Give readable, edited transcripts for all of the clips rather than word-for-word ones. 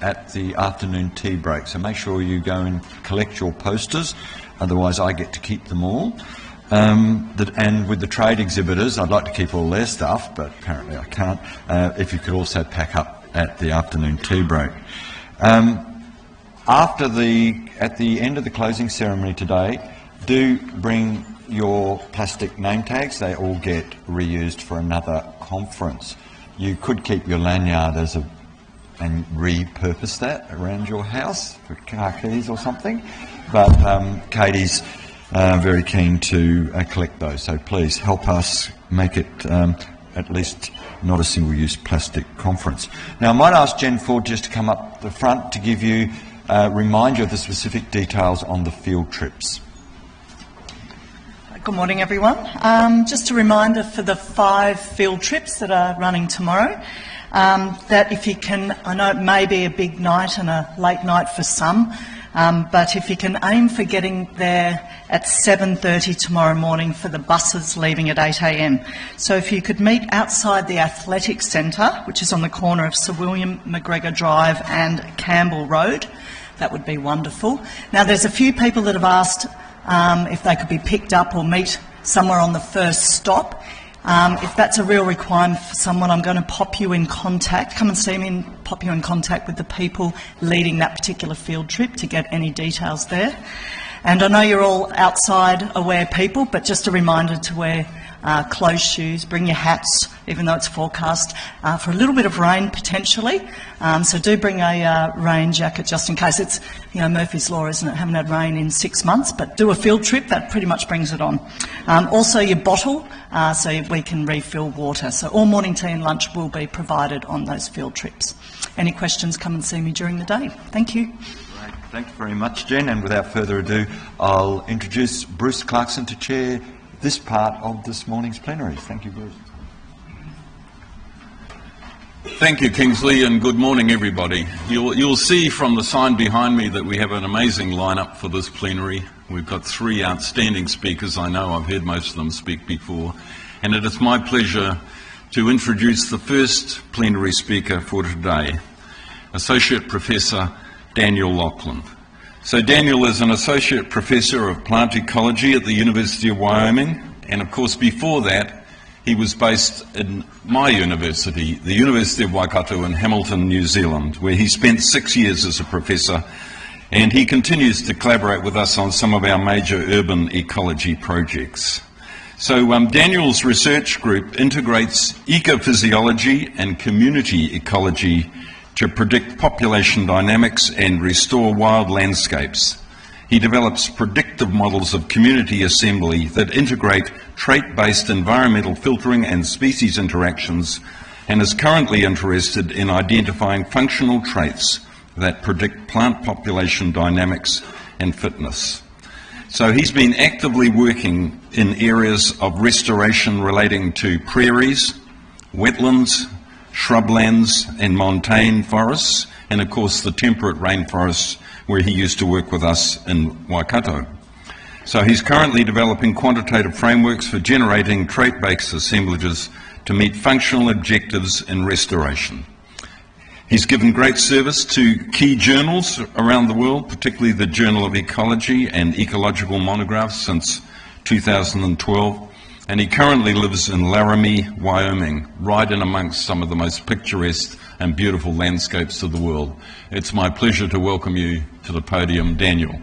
at the afternoon tea break, so make sure you go and collect your posters, otherwise I get to keep them all. And with the trade exhibitors, I'd like to keep all their stuff, but apparently I can't. If you could also pack up at the afternoon tea break. At the end of the closing ceremony today, do bring your plastic name tags. They all get reused for another conference. You could keep your lanyard and repurpose that around your house for car keys or something, but Katie's very keen to collect those, so please help us make it at least not a single-use plastic conference. Now I might ask Jen Ford just to come up the front to give you remind you of the specific details on the field trips. Good morning, everyone. Just a reminder for the 5 field trips that are running tomorrow, that if you can, I know it may be a big night and a late night for some, but if you can aim for getting there at 7:30 tomorrow morning for the buses leaving at 8 a.m. So if you could meet outside the Athletic Centre, which is on the corner of Sir William McGregor Drive and Campbell Road, that would be wonderful. Now there's a few people that have asked if they could be picked up or meet somewhere on the first stop. If that's a real requirement for someone, I'm going to pop you in contact. Come and see me and pop you in contact with the people leading that particular field trip to get any details there. And I know you're all outside aware people, but just a reminder to wear closed shoes, bring your hats, even though it's forecast for a little bit of rain potentially. So do bring a rain jacket just in case. It's, you know, Murphy's Law, isn't it? Haven't had rain in 6 months, but do a field trip, that pretty much brings it on. Also your bottle, so we can refill water. So all morning tea and lunch will be provided on those field trips. Any questions, come and see me during the day. Thank you. Great. Thanks very much, Jen. And without further ado, I'll introduce Bruce Clarkson to chair this part of this morning's plenary. Thank you, Bruce. Thank you, Kingsley, and good morning, everybody. You'll see from the sign behind me that we have an amazing lineup for this plenary. We've got 3 outstanding speakers. I know I've heard most of them speak before, and it is my pleasure to introduce the first plenary speaker for today, Associate Professor Daniel Laughlin. So Daniel is an Associate Professor of Plant Ecology at the University of Wyoming, and of course before that he was based in my university, the University of Waikato in Hamilton, New Zealand, where he spent 6 years as a professor, and he continues to collaborate with us on some of our major urban ecology projects. So Daniel's research group integrates ecophysiology and community ecology to predict population dynamics and restore wild landscapes. He develops predictive models of community assembly that integrate trait-based environmental filtering and species interactions, and is currently interested in identifying functional traits that predict plant population dynamics and fitness. So he's been actively working in areas of restoration relating to prairies, wetlands, shrublands and montane forests, and of course the temperate rainforests where he used to work with us in Waikato. So he's currently developing quantitative frameworks for generating trait-based assemblages to meet functional objectives in restoration. He's given great service to key journals around the world, particularly the Journal of Ecology and Ecological Monographs since 2012. And he currently lives in Laramie, Wyoming, right in amongst some of the most picturesque and beautiful landscapes of the world. It's my pleasure to welcome you to the podium, Daniel.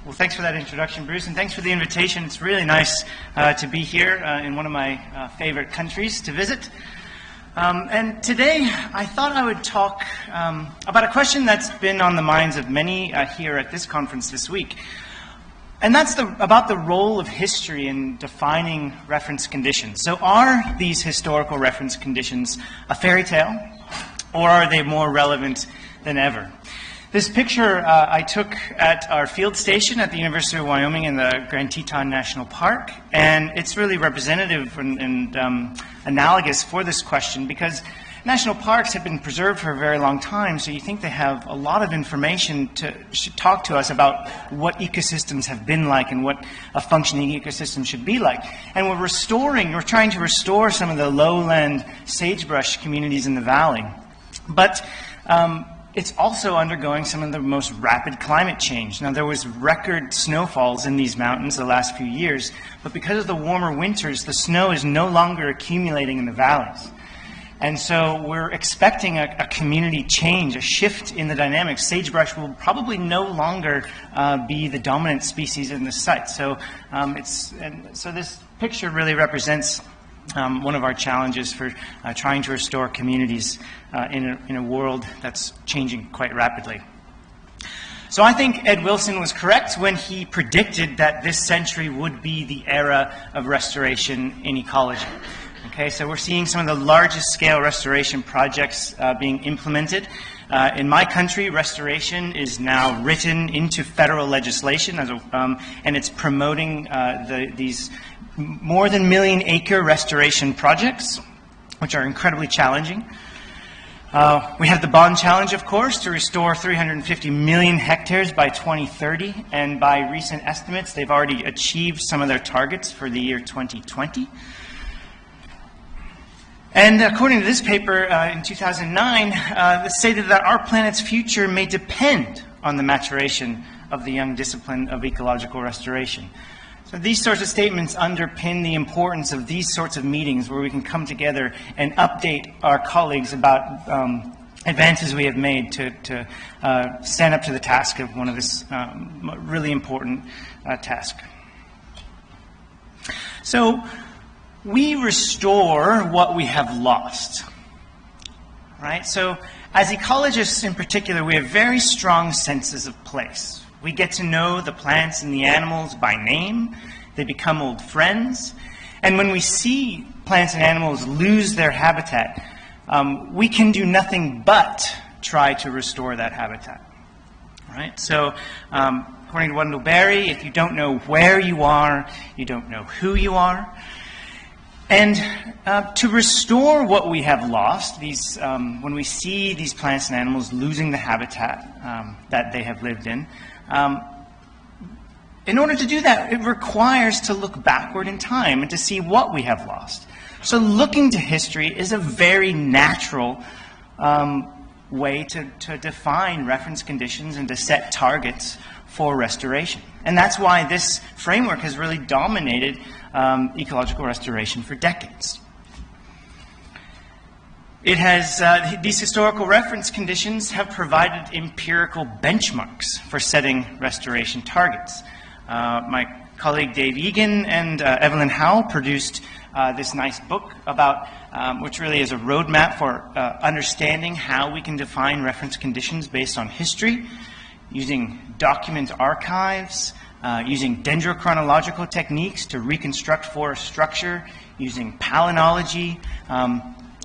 Well, thanks for that introduction, Bruce, and thanks for the invitation. It's really nice to be here in one of my favorite countries to visit. And today, I thought I would talk about a question that's been on the minds of many here at this conference this week. And that's about the role of history in defining reference conditions. So are these historical reference conditions a fairy tale, or are they more relevant than ever? This picture I took at our field station at the University of Wyoming in the Grand Teton National Park, and it's really representative and analogous for this question, because national parks have been preserved for a very long time, so you think they have a lot of information to talk to us about what ecosystems have been like and what a functioning ecosystem should be like. And we're trying to restore some of the lowland sagebrush communities in the valley. But it's also undergoing some of the most rapid climate change. Now, there was record snowfalls in these mountains the last few years, but because of the warmer winters, the snow is no longer accumulating in the valleys. And so we're expecting a community change, a shift in the dynamics. Sagebrush will probably no longer be the dominant species in the site. So, so this picture really represents one of our challenges for trying to restore communities in a world that's changing quite rapidly. So I think Ed Wilson was correct when he predicted that this century would be the era of restoration in ecology. Okay, so we're seeing some of the largest scale restoration projects being implemented. In my country, restoration is now written into federal legislation, and it's promoting these more than million-acre restoration projects, which are incredibly challenging. We have the bond challenge, of course, to restore 350 million hectares by 2030, and by recent estimates, they've already achieved some of their targets for the year 2020. And according to this paper in 2009, it stated that our planet's future may depend on the maturation of the young discipline of ecological restoration. So these sorts of statements underpin the importance of these sorts of meetings where we can come together and update our colleagues about advances we have made to stand up to the task of one of this really important task. So we restore what we have lost, right? So as ecologists in particular, we have very strong senses of place. We get to know the plants and the animals by name. They become old friends. And when we see plants and animals lose their habitat, we can do nothing but try to restore that habitat, right? So according to Wendell Berry, if you don't know where you are, you don't know who you are. And to restore what we have lost, when we see these plants and animals losing the habitat that they have lived in order to do that, it requires to look backward in time and to see what we have lost. So looking to history is a very natural way to define reference conditions and to set targets for restoration. And that's why this framework has really dominated ecological restoration for decades. It has, these historical reference conditions have provided empirical benchmarks for setting restoration targets. My colleague Dave Egan and Evelyn Howell produced this nice book about, which really is a roadmap for understanding how we can define reference conditions based on history, using document archives, using dendrochronological techniques to reconstruct forest structure, using palynology.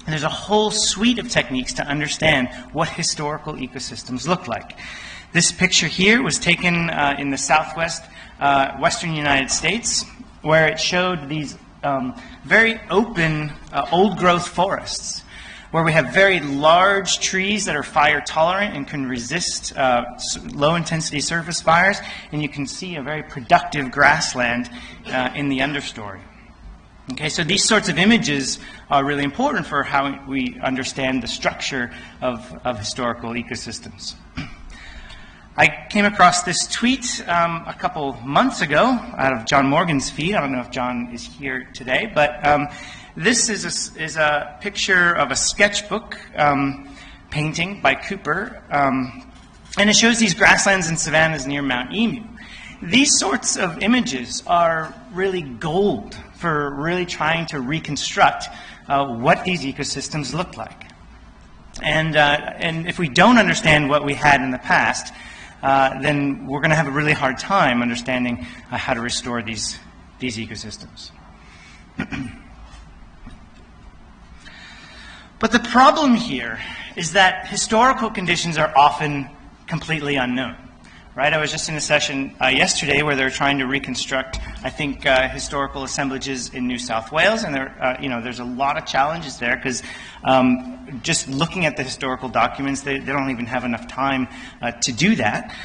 There's a whole suite of techniques to understand what historical ecosystems look like. This picture here was taken in the southwest, western United States, where it showed these very open, old-growth forests, where we have very large trees that are fire tolerant and can resist low-intensity surface fires, and you can see a very productive grassland in the understory. Okay, so these sorts of images are really important for how we understand the structure of historical ecosystems. I came across this tweet a couple months ago out of John Morgan's feed. I don't know if John is here today, but this is a picture of a sketchbook painting by Cooper, and it shows these grasslands and savannas near Mount Emu. These sorts of images are really gold for really trying to reconstruct what these ecosystems look like. And if we don't understand what we had in the past, then we're going to have a really hard time understanding how to restore these ecosystems. But the problem here is that historical conditions are often completely unknown. right? I was just in a session yesterday where they're trying to reconstruct, I think, historical assemblages in New South Wales, and there's a lot of challenges there because just looking at the historical documents, they don't even have enough time to do that.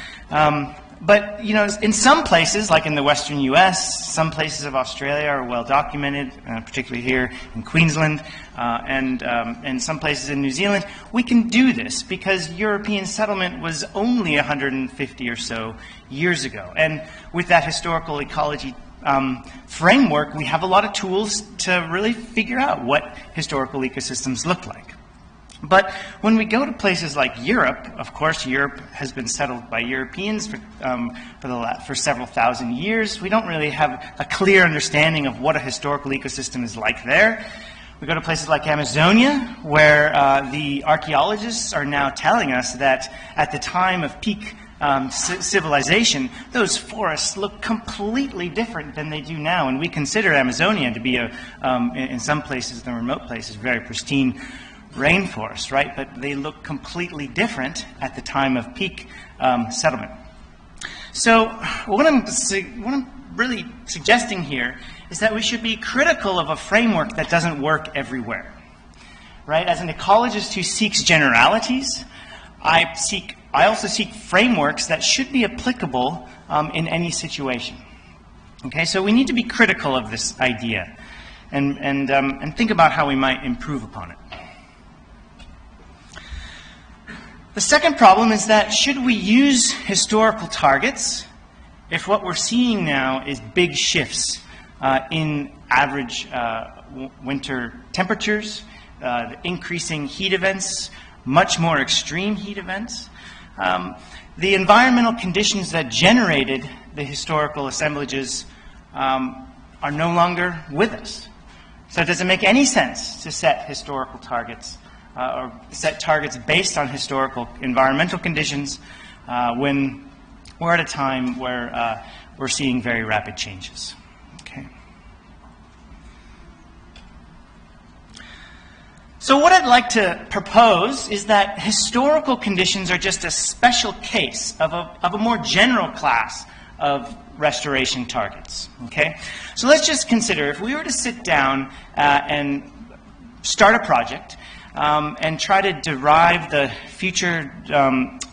But, in some places, like in the Western US, some places of Australia are well documented, particularly here in Queensland, and some places in New Zealand. We can do this because European settlement was only 150 or so years ago. And with that historical ecology framework, we have a lot of tools to really figure out what historical ecosystems look like. But when we go to places like Europe, of course, Europe has been settled by Europeans for several thousand years. We don't really have a clear understanding of what a historical ecosystem is like there. We go to places like Amazonia, where the archaeologists are now telling us that at the time of peak civilization, those forests look completely different than they do now. And we consider Amazonia to be, in some places, the remote places, very pristine rainforest, right? But they look completely different at the time of peak settlement. So what I'm really suggesting here is that we should be critical of a framework that doesn't work everywhere, right? As an ecologist who seeks generalities, I also seek frameworks that should be applicable in any situation. Okay, so we need to be critical of this idea and think about how we might improve upon it. The second problem is that should we use historical targets if what we're seeing now is big shifts in average winter temperatures, increasing heat events, much more extreme heat events? The environmental conditions that generated the historical assemblages are no longer with us. So does it make any sense to set historical targets or set targets based on historical environmental conditions when we're at a time where we're seeing very rapid changes? Okay. So what I'd like to propose is that historical conditions are just a special case of a more general class of restoration targets. Okay? So let's just consider if we were to sit down and start a project and try to derive the future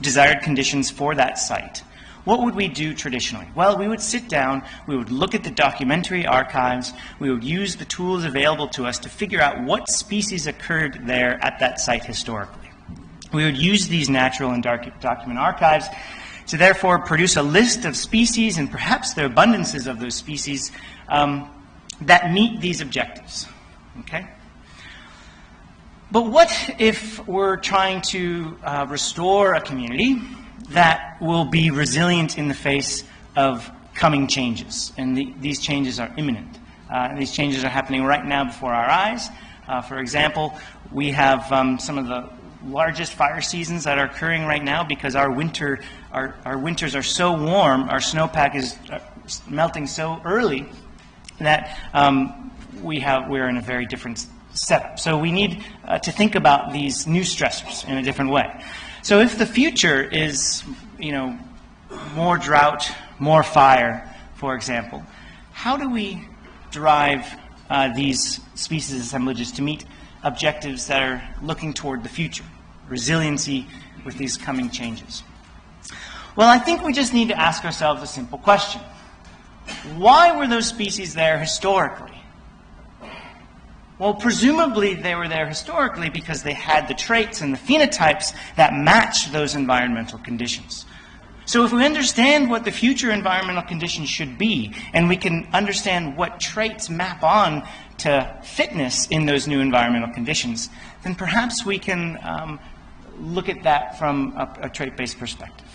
desired conditions for that site. What would we do traditionally? Well, we would sit down, we would look at the documentary archives, we would use the tools available to us to figure out what species occurred there at that site historically. We would use these natural and document archives to therefore produce a list of species and perhaps the abundances of those species that meet these objectives. Okay? But what if we're trying to restore a community that will be resilient in the face of coming changes? And these changes are imminent. These changes are happening right now before our eyes. For example, we have some of the largest fire seasons that are occurring right now because our winters are so warm, our snowpack is melting so early that we're in a very different setup. So we need to think about these new stressors in a different way. So if the future is, more drought, more fire, for example, how do we derive these species assemblages to meet objectives that are looking toward the future, resiliency with these coming changes? Well, I think we just need to ask ourselves a simple question. Why were those species there historically? Well, presumably they were there historically because they had the traits and the phenotypes that match those environmental conditions. So if we understand what the future environmental conditions should be, and we can understand what traits map on to fitness in those new environmental conditions, then perhaps we can look at that from a trait-based perspective.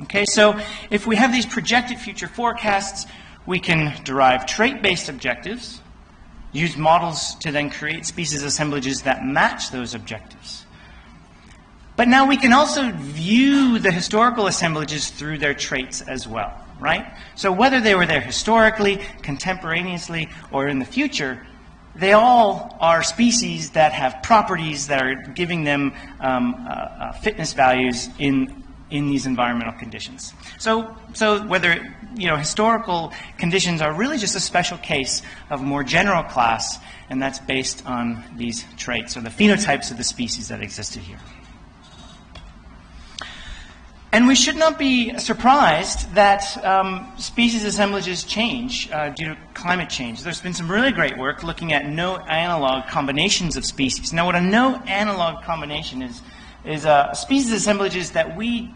Okay, so if we have these projected future forecasts, we can derive trait-based objectives, use models to then create species assemblages that match those objectives. But now we can also view the historical assemblages through their traits as well, right? So whether they were there historically, contemporaneously, or in the future, they all are species that have properties that are giving them fitness values in in these environmental conditions. So whether, historical conditions are really just a special case of a more general class, and that's based on these traits, or the phenotypes of the species that existed here. And we should not be surprised that species assemblages change due to climate change. There's been some really great work looking at no-analog combinations of species. Now, what a no-analog combination is species assemblages that we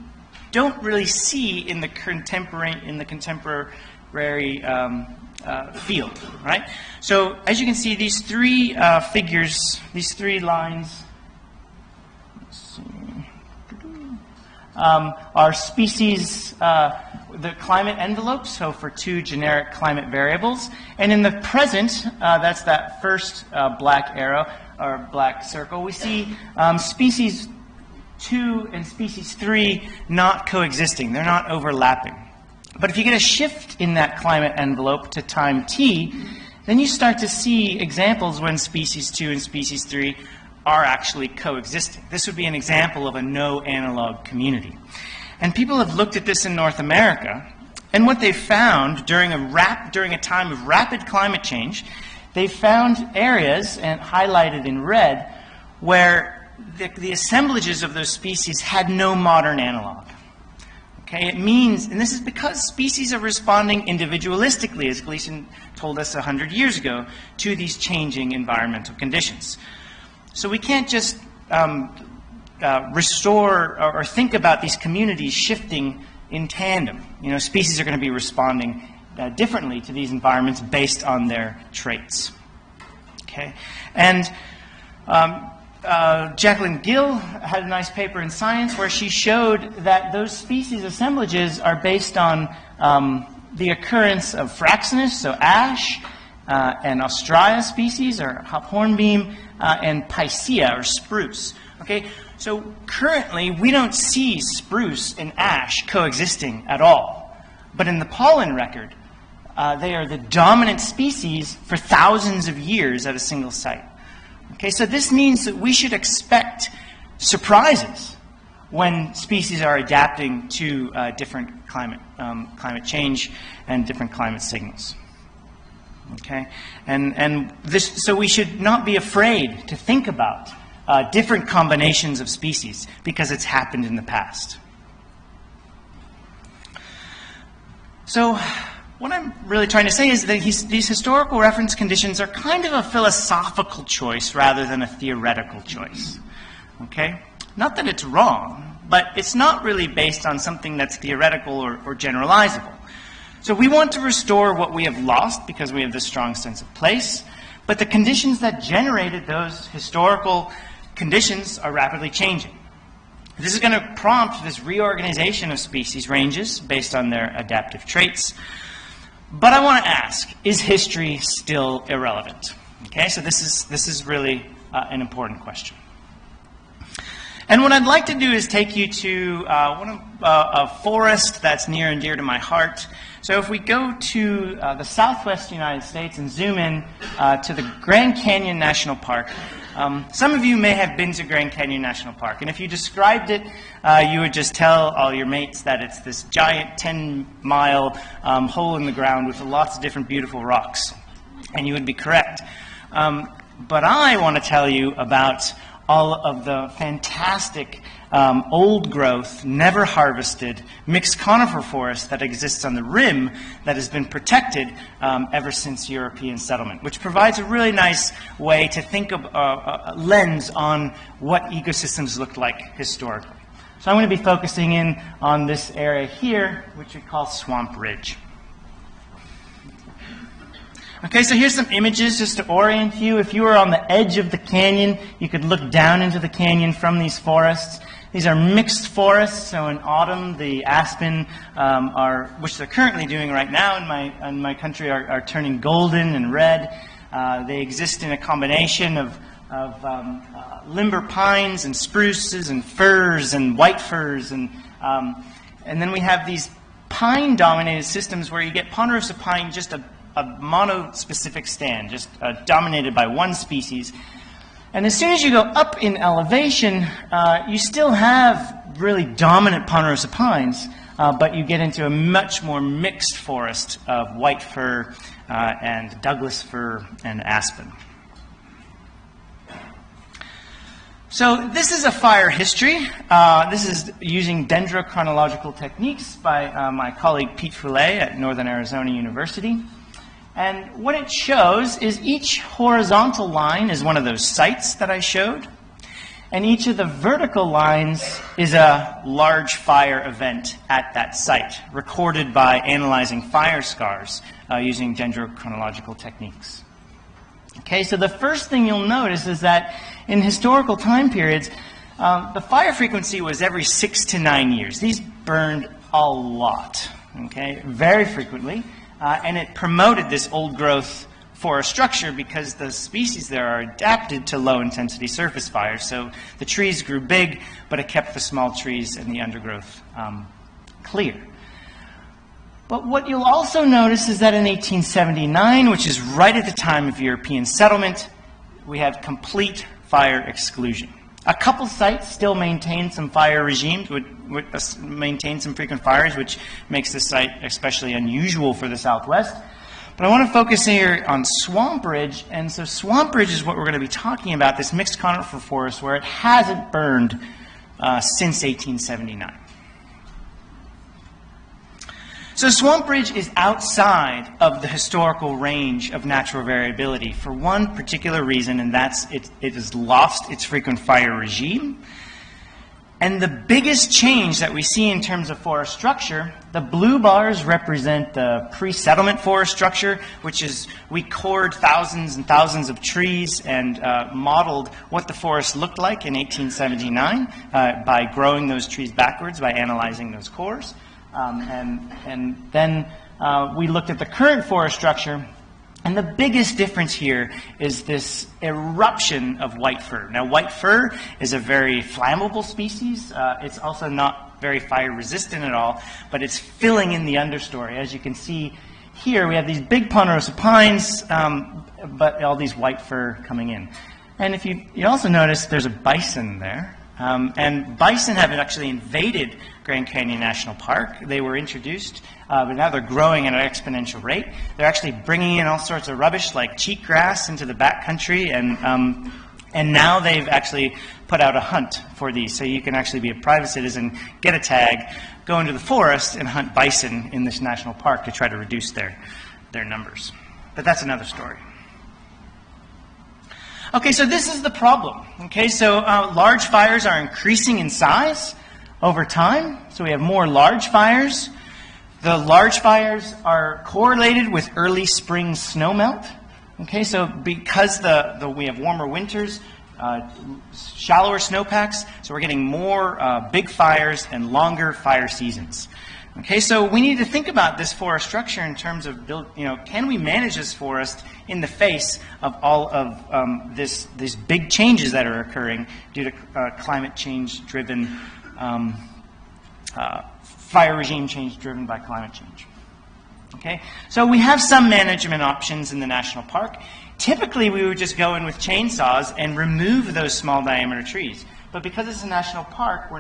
don't really see in the contemporary field, right? So, as you can see, these three figures, these three lines, are species, the climate envelope, so for two generic climate variables. And in the present, that's that first black arrow, or black circle, we see species 2 and species 3 not coexisting. They're not overlapping. But if you get a shift in that climate envelope to time t, then you start to see examples when species 2 and species 3 are actually coexisting. This would be an example of a no-analog community. And people have looked at this in North America, and what they've found during a time of rapid climate change, they've found areas, and highlighted in red, where the assemblages of those species had no modern analog. Okay, it means, and this is because species are responding individualistically, as Gleason told us 100 years ago, to these changing environmental conditions. So we can't just restore or think about these communities shifting in tandem. Species are going to be responding differently to these environments based on their traits. Okay, and Jacqueline Gill had a nice paper in Science where she showed that those species assemblages are based on the occurrence of fraxinus, so ash, and Australia species, or hornbeam, and picea, or spruce. Okay, so currently we don't see spruce and ash coexisting at all. But in the pollen record, they are the dominant species for thousands of years at a single site. Okay, so this means that we should expect surprises when species are adapting to different climate change and different climate signals. Okay, so we should not be afraid to think about different combinations of species because it's happened in the past. So what I'm really trying to say is that these historical reference conditions are kind of a philosophical choice rather than a theoretical choice. Okay, not that it's wrong, but it's not really based on something that's theoretical or generalizable. So we want to restore what we have lost because we have this strong sense of place, but the conditions that generated those historical conditions are rapidly changing. This is going to prompt this reorganization of species ranges based on their adaptive traits. But I want to ask, is history still irrelevant? Okay, so this is really an important question. And what I'd like to do is take you to a forest that's near and dear to my heart. So if we go to the southwest United States and zoom in to the Grand Canyon National Park, some of you may have been to Grand Canyon National Park, and if you described it, you would just tell all your mates that it's this giant 10-mile hole in the ground with lots of different beautiful rocks, and you would be correct. But I want to tell you about all of the fantastic old-growth, never-harvested, mixed conifer forest that exists on the rim that has been protected ever since European settlement, which provides a really nice way to think of a lens on what ecosystems looked like historically. So I'm going to be focusing in on this area here, which we call Swamp Ridge. Okay, so here's some images just to orient you. If you were on the edge of the canyon, you could look down into the canyon from these forests. These are mixed forests, so in autumn the aspen, which they're currently doing right now in my country, are turning golden and red. They exist in a combination of limber pines and spruces and firs and white firs, and then we have these pine-dominated systems where you get ponderosa pine, just a monospecific stand, just dominated by one species. And as soon as you go up in elevation, you still have really dominant ponderosa pines, but you get into a much more mixed forest of white fir and Douglas fir and aspen. So this is a fire history. This is using dendrochronological techniques by my colleague Pete Foulet at Northern Arizona University. And what it shows is each horizontal line is one of those sites that I showed. And each of the vertical lines is a large fire event at that site, recorded by analyzing fire scars using dendrochronological techniques. Okay, so the first thing you'll notice is that in historical time periods, the fire frequency was every 6 to 9 years. These burned a lot, okay, very frequently, and it promoted this old growth forest structure because the species there are adapted to low-intensity surface fires. So the trees grew big, but it kept the small trees and the undergrowth clear. But what you'll also notice is that in 1879, which is right at the time of European settlement, we have complete fire exclusion. A couple sites still maintain some fire regimes, would maintain some frequent fires, which makes this site especially unusual for the Southwest. But I want to focus here on Swamp Ridge, and so Swamp Ridge is what we're going to be talking about, this mixed conifer forest where it hasn't burned since 1879. So Swamp Ridge is outside of the historical range of natural variability for one particular reason, and that's it has lost its frequent fire regime. And the biggest change that we see in terms of forest structure, the blue bars represent the pre-settlement forest structure, which is we cored thousands and thousands of trees and modeled what the forest looked like in 1879 by growing those trees backwards, by analyzing those cores. And then we looked at the current forest structure, and the biggest difference here is this eruption of white fir. Now, white fir is a very flammable species. It's also not very fire resistant at all, but it's filling in the understory. As you can see here, we have these big ponderosa pines, but all these white fir coming in. And if you also notice there's a bison there. And bison have actually invaded Grand Canyon National Park. They were introduced, but now they're growing at an exponential rate. They're actually bringing in all sorts of rubbish like cheatgrass into the backcountry, and now they've actually put out a hunt for these. So you can actually be a private citizen, get a tag, go into the forest and hunt bison in this national park to try to reduce their numbers. But that's another story. Okay, so this is the problem. Okay, so large fires are increasing in size over time. So we have more large fires. The large fires are correlated with early spring snowmelt. Okay, so because we have warmer winters, shallower snowpacks, so we're getting more big fires and longer fire seasons. Okay, so we need to think about this forest structure in terms of can we manage this forest in the face of all of these big changes that are occurring due to climate change driven, fire regime change driven by climate change. Okay, so we have some management options in the national park. Typically, we would just go in with chainsaws and remove those small diameter trees. But because it's a national park, we're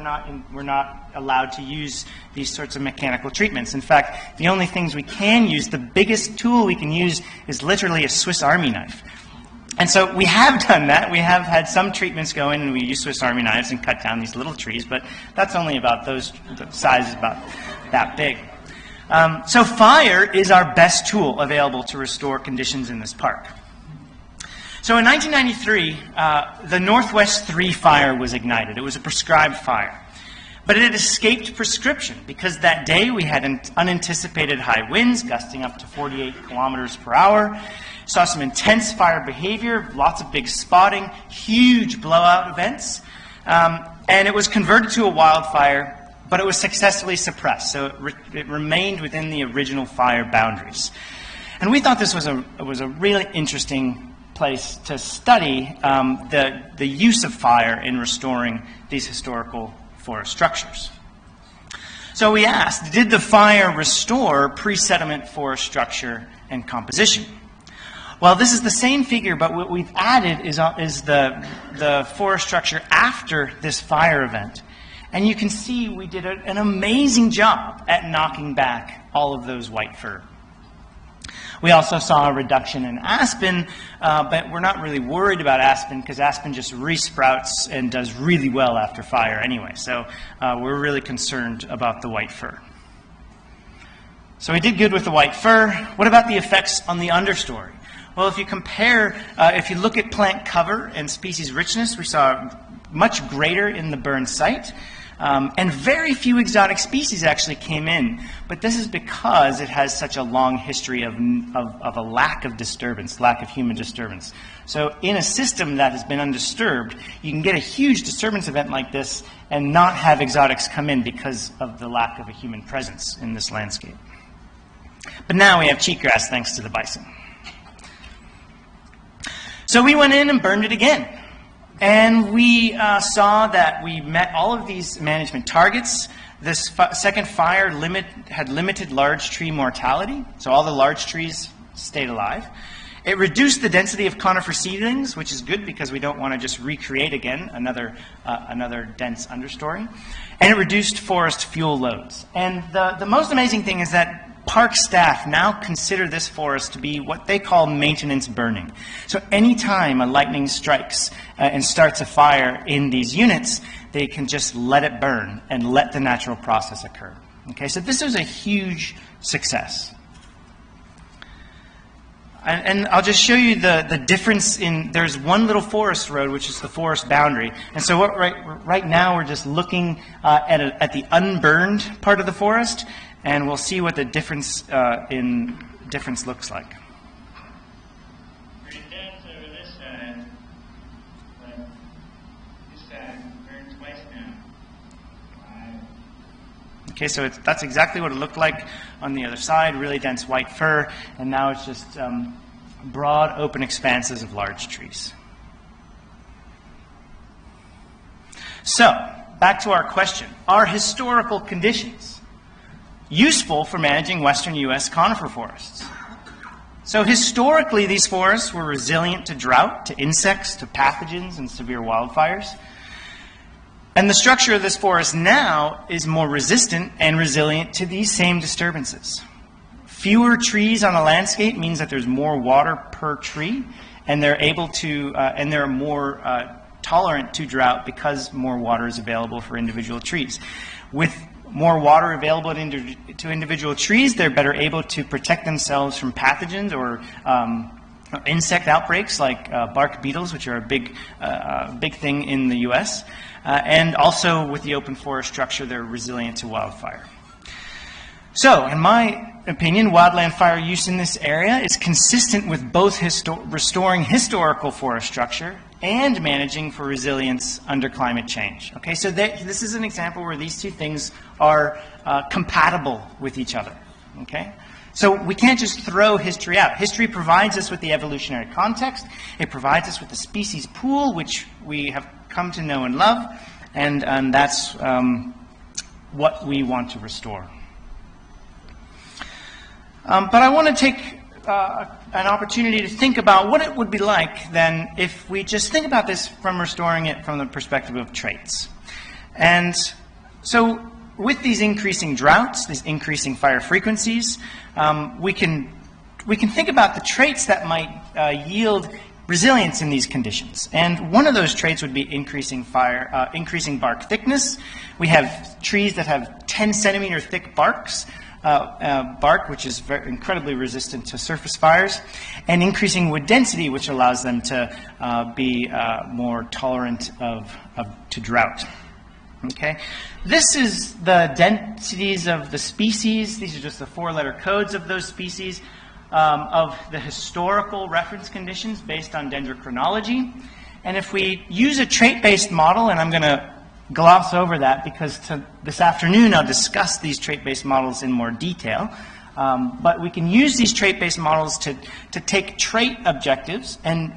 not allowed to use these sorts of mechanical treatments. In fact, the only things we can use, the biggest tool we can use is literally a Swiss Army knife. And so we have done that. We have had some treatments go in and we use Swiss Army knives and cut down these little trees, but that's only about the size is about that big. So fire is our best tool available to restore conditions in this park. So in 1993, the Northwest 3 fire was ignited. It was a prescribed fire. But it had escaped prescription because that day we had unanticipated high winds gusting up to 48 kilometers per hour. Saw some intense fire behavior, lots of big spotting, huge blowout events. And it was converted to a wildfire, but it was successfully suppressed. So it remained within the original fire boundaries. And we thought this was a really interesting place to study the use of fire in restoring these historical forest structures. So we asked, did the fire restore pre-settlement forest structure and composition? Well, this is the same figure, but what we've added is the forest structure after this fire event. And you can see we did an amazing job at knocking back all of those white fir. We also saw a reduction in aspen, but we're not really worried about aspen because aspen just resprouts and does really well after fire anyway. So we're really concerned about the white fir. So we did good with the white fir. What about the effects on the understory? Well, if you compare, if you look at plant cover and species richness, we saw much greater in the burn site. And very few exotic species actually came in. But this is because it has such a long history of a lack of disturbance, lack of human disturbance. So in a system that has been undisturbed, you can get a huge disturbance event like this and not have exotics come in because of the lack of a human presence in this landscape. But now we have cheatgrass thanks to the bison. So we went in and burned it again. And we saw that we met all of these management targets. This second fire had limited large tree mortality, so all the large trees stayed alive. It reduced the density of conifer seedlings, which is good because we don't want to just recreate again another dense understory. And it reduced forest fuel loads. And the most amazing thing is that park staff now consider this forest to be what they call maintenance burning. So anytime a lightning strikes and starts a fire in these units, they can just let it burn and let the natural process occur. Okay, so this is a huge success. And I'll just show you the difference in, there's one little forest road, which is the forest boundary. And so right now we're just looking at the unburned part of the forest, and we'll see what the difference looks like. Pretty dense over this side, but this side burned twice now. Wow. Okay, so that's exactly what it looked like on the other side, really dense white fir, and now it's just broad open expanses of large trees. So, back to our question. Are historical conditions useful for managing western U.S. conifer forests? So historically, these forests were resilient to drought, to insects, to pathogens, and severe wildfires. And the structure of this forest now is more resistant and resilient to these same disturbances. Fewer trees on a landscape means that there's more water per tree, and they're able to, and they're more tolerant to drought because more water is available for individual trees. With more water available to individual trees, they're better able to protect themselves from pathogens or insect outbreaks like bark beetles, which are a big thing in the U.S. And also with the open forest structure, they're resilient to wildfire. So, in my opinion, wildland fire use in this area is consistent with both restoring historical forest structure and managing for resilience under climate change. Okay, so this is an example where these two things are compatible with each other. Okay, so we can't just throw history out. History provides us with the evolutionary context. It provides us with the species pool, which we have come to know and love, and that's what we want to restore. But I want to take an opportunity to think about what it would be like then if we just think about this from restoring it from the perspective of traits. And so with these increasing droughts, these increasing fire frequencies, we can think about the traits that might yield resilience in these conditions. And one of those traits would be increasing bark thickness. We have trees that have 10 centimeter thick barks, which is incredibly resistant to surface fires, and increasing wood density, which allows them to be more tolerant to drought. Okay, this is the densities of the species. These are just the 4-letter codes of those species of the historical reference conditions based on dendrochronology. And if we use a trait-based model, and I'm going to gloss over that because this afternoon I'll discuss these trait-based models in more detail. But we can use these trait-based models to take trait objectives and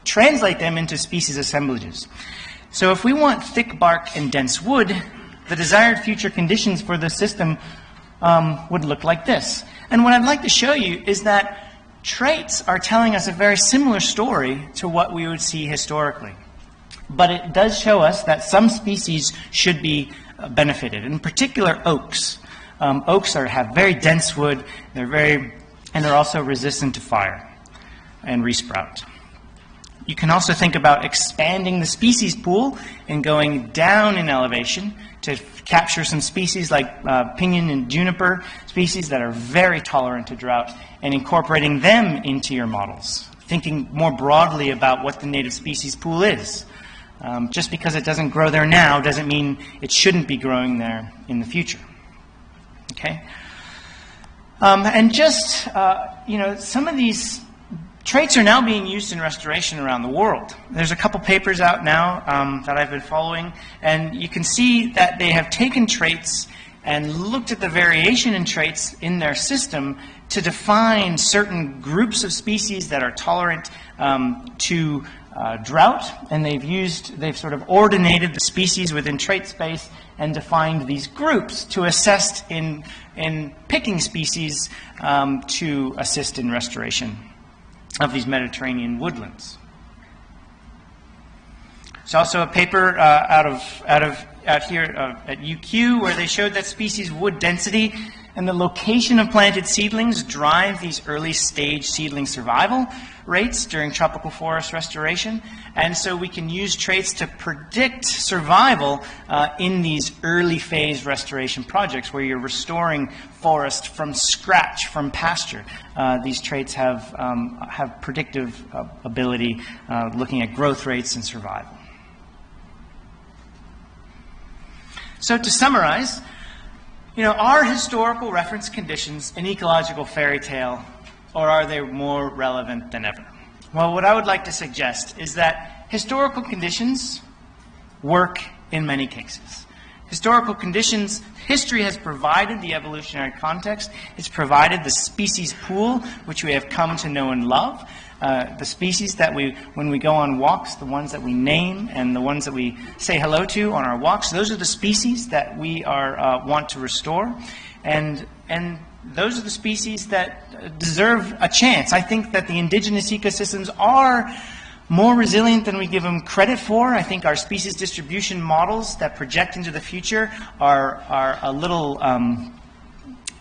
translate them into species assemblages. So if we want thick bark and dense wood, the desired future conditions for the system would look like this. And what I'd like to show you is that traits are telling us a very similar story to what we would see historically. But it does show us that some species should be benefited, in particular oaks. Oaks have very dense wood, and they're also resistant to fire and resprout. You can also think about expanding the species pool and going down in elevation to capture some species like pinyon and juniper species that are very tolerant to drought, and incorporating them into your models, thinking more broadly about what the native species pool is. Just because it doesn't grow there now doesn't mean it shouldn't be growing there in the future. Okay? And just, some of these traits are now being used in restoration around the world. There's a couple papers out now that I've been following, and you can see that they have taken traits and looked at the variation in traits in their system to define certain groups of species that are tolerant to drought, and they've sort of ordinated the species within trait space and defined these groups to assist in picking species to assist in restoration of these Mediterranean woodlands. There's also a paper out here at UQ where they showed that species wood density and the location of planted seedlings drive these early stage seedling survival rates during tropical forest restoration. And so we can use traits to predict survival in these early phase restoration projects where you're restoring forest from scratch, from pasture. These traits have predictive ability looking at growth rates and survival. So to summarize, are historical reference conditions an ecological fairy tale, or are they more relevant than ever? Well, what I would like to suggest is that historical conditions work in many cases. Historical conditions, history has provided the evolutionary context. It's provided the species pool, which we have come to know and love. The species that when we go on walks, the ones that we name and the ones that we say hello to on our walks, those are the species that we want to restore. And those are the species that deserve a chance. I think that the indigenous ecosystems are more resilient than we give them credit for. I think our species distribution models that project into the future are a little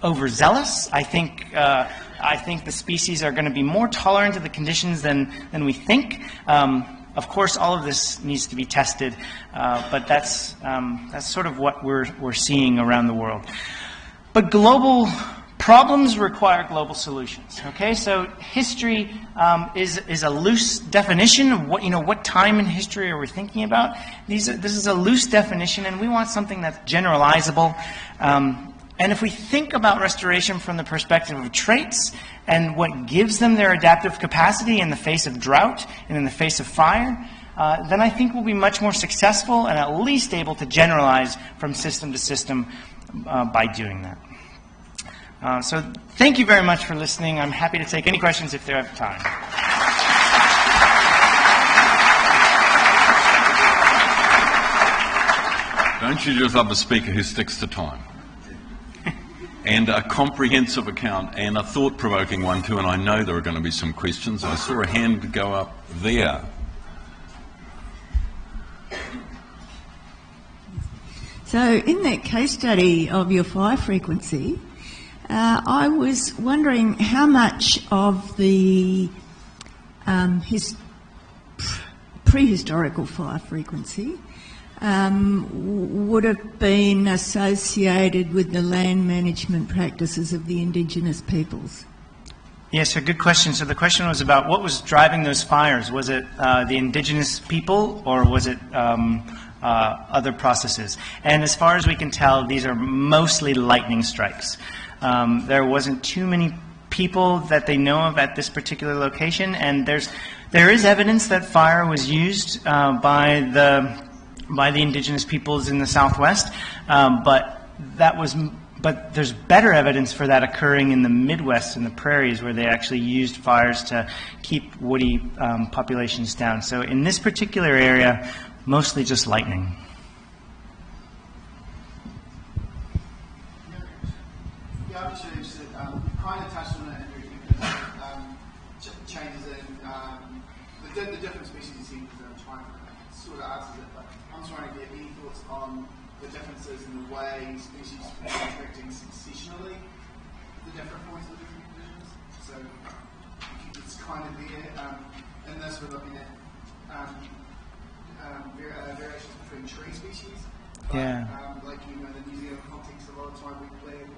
overzealous. I think the species are going to be more tolerant to the conditions than we think. Of course, all of this needs to be tested, but that's sort of what we're seeing around the world. But global problems require global solutions. Okay, so history is a loose definition of what time in history are we thinking about. This is a loose definition, and we want something that's generalizable. And if we think about restoration from the perspective of traits and what gives them their adaptive capacity in the face of drought and in the face of fire, then I think we'll be much more successful and at least able to generalize from system to system by doing that. So thank you very much for listening. I'm happy to take any questions if there are time. Don't you just love a speaker who sticks to time? And a comprehensive account and a thought-provoking one too, and I know there are going to be some questions. I saw a hand go up there. So in that case study of your fire frequency, I was wondering how much of the prehistorical fire frequency would have been associated with the land management practices of the indigenous peoples? Yes, a good question. So the question was about what was driving those fires. Was it the indigenous people, or was it other processes? And as far as we can tell, these are mostly lightning strikes. There wasn't too many people that they know of at this particular location, and there is evidence that fire was used by the indigenous peoples in the Southwest, but there's better evidence for that occurring in the Midwest and the prairies, where they actually used fires to keep woody populations down. So in this particular area, mostly just lightning. Yeah, I'm just interested. You kind of touched on it, Andrew, because changes in the different species you see in time frames. sort of answers it, but I'm trying to get any thoughts on the differences in the way species are interacting successionally, the different points of different conditions. So it's kind of there. In this, we're looking at variations between tree species. But, like the New Zealand context, a lot of time we plan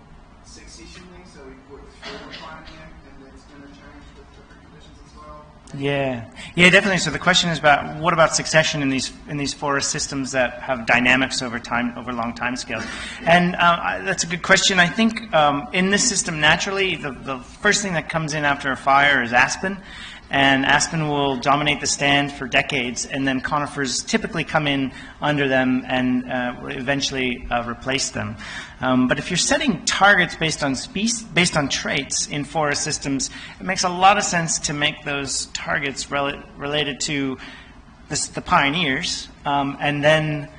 successionally, so we work through the climate here, and that's going to change with different conditions as well. Yeah, definitely. So the question is about what about succession in these forest systems that have dynamics over time, over long time scales? And that's a good question. I think in this system, naturally, the first thing that comes in after a fire is aspen. And aspen will dominate the stand for decades, and then conifers typically come in under them and eventually replace them. But if you're setting targets based on traits in forest systems, it makes a lot of sense to make those targets related to the pioneers, and then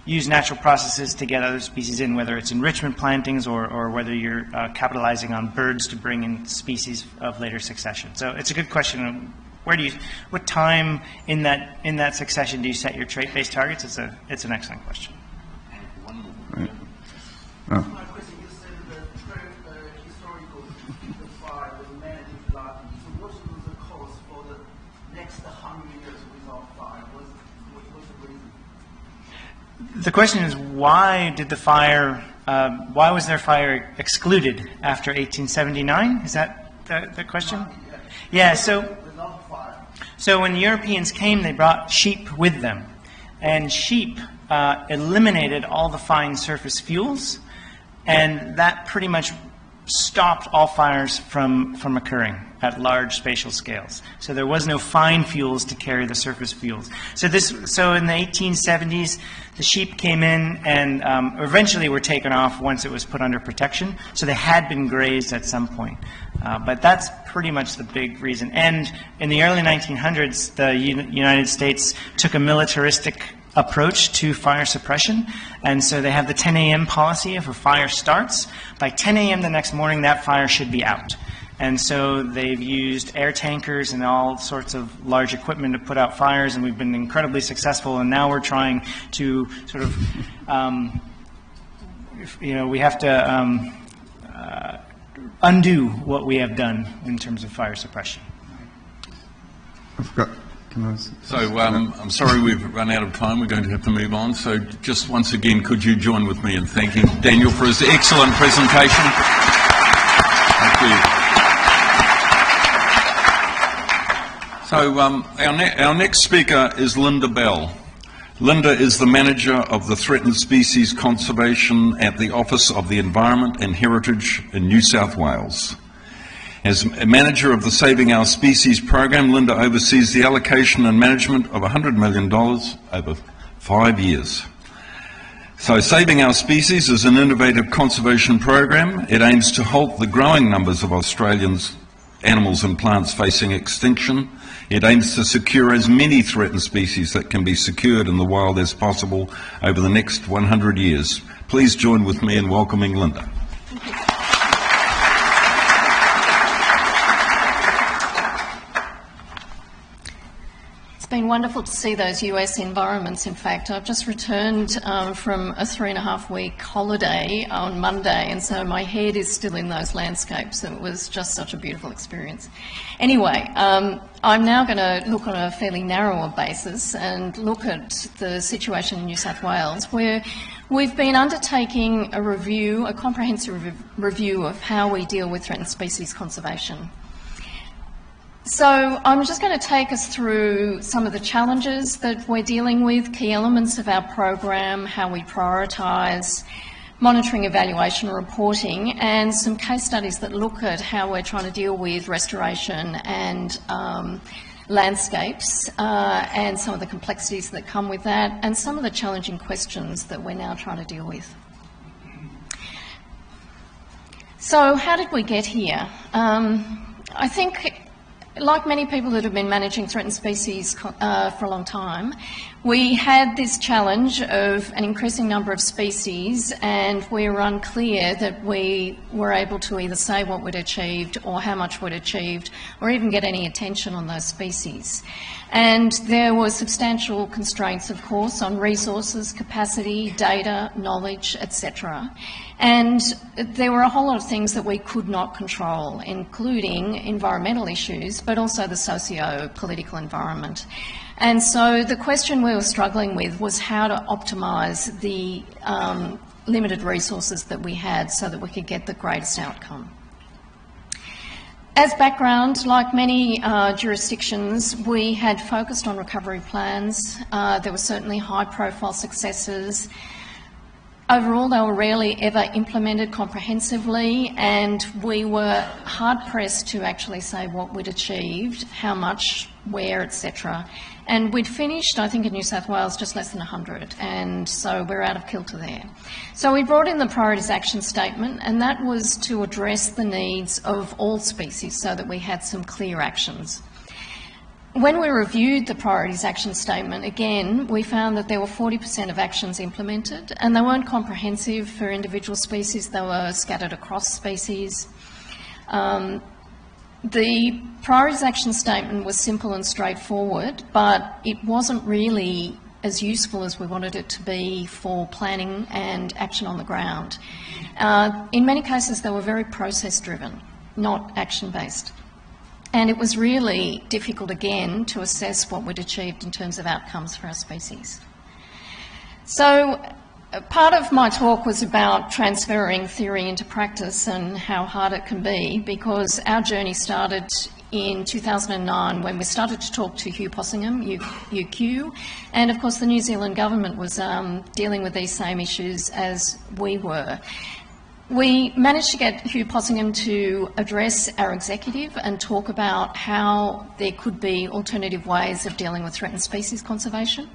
use natural processes to get other species in, whether it's enrichment plantings or whether you're capitalizing on birds to bring in species of later succession. So it's a good question. What time in that succession do you set your trait-based targets? It's an excellent question. My question, you said the historical fire was managed Laughlin. So what was the cause for the next 100 years without fire? What's the reason? The question is, why was their fire excluded after 1879? Is that the question? Yeah, so when the Europeans came, they brought sheep with them. And sheep eliminated all the fine surface fuels, and that pretty much stopped all fires from occurring at large spatial scales. So there was no fine fuels to carry the surface fuels. So in the 1870s, the sheep came in and eventually were taken off once it was put under protection. So they had been grazed at some point. But that's pretty much the big reason. And in the early 1900s, the United States took a militaristic approach to fire suppression, and so they have the 10 a.m. policy. If a fire starts, by 10 a.m. the next morning, that fire should be out. And so they've used air tankers and all sorts of large equipment to put out fires, and we've been incredibly successful. And now we're trying to sort of, we have to undo what we have done in terms of fire suppression. So I'm sorry we've run out of time. We're going to have to move on. So just once again, could you join with me in thanking Daniel for his excellent presentation? Thank you. So our next speaker is Linda Bell. Linda is the manager of the Threatened Species Conservation at the Office of the Environment and Heritage in New South Wales. As manager of the Saving Our Species program, Linda oversees the allocation and management of $100 million over 5 years. So Saving Our Species is an innovative conservation program. It aims to halt the growing numbers of Australians' animals and plants facing extinction. It aims to secure as many threatened species that can be secured in the wild as possible over the next 100 years. Please join with me in welcoming Linda. It's been wonderful to see those US environments. In fact, I've just returned from a 3.5-week holiday on Monday, and so my head is still in those landscapes. It was just such a beautiful experience. Anyway, I'm now going to look on a fairly narrower basis and look at the situation in New South Wales, where we've been undertaking a review, a comprehensive review of how we deal with threatened species conservation. So I'm just going to take us through some of the challenges that we're dealing with, key elements of our program, how we prioritise, monitoring, evaluation, reporting, and some case studies that look at how we're trying to deal with restoration and landscapes and some of the complexities that come with that, and some of the challenging questions that we're now trying to deal with. So how did we get here? I think, like many people that have been managing threatened species for a long time, We had this challenge of an increasing number of species, and we were unclear that we were able to either say what we'd achieved or how much we'd achieved, or even get any attention on those species. And there were substantial constraints, of course, on resources, capacity, data, knowledge, etc. And there were a whole lot of things that we could not control, including environmental issues, but also the socio-political environment. And so the question we were struggling with was how to optimise the limited resources that we had so that we could get the greatest outcome. As background, like many jurisdictions, we had focused on recovery plans. There were certainly high-profile successes. Overall, they were rarely ever implemented comprehensively, and we were hard-pressed to actually say what we'd achieved, how much, where, etc. And we'd finished, I think in New South Wales, just less than 100, and so we're out of kilter there. So we brought in the Priorities Action Statement, and that was to address the needs of all species so that we had some clear actions. When we reviewed the Priorities Action Statement, again, we found that there were 40% of actions implemented, and they weren't comprehensive for individual species, they were scattered across species. The Priorities Action Statement was simple and straightforward, but it wasn't really as useful as we wanted it to be for planning and action on the ground. In many cases, they were very process-driven, not action-based. And it was really difficult, again, to assess what we'd achieved in terms of outcomes for our species. So part of my talk was about transferring theory into practice and how hard it can be, because our journey started in 2009 when we started to talk to Hugh Possingham, UQ, and of course the New Zealand government was dealing with these same issues as we were. We managed to get Hugh Possingham to address our executive and talk about how there could be alternative ways of dealing with threatened species conservation.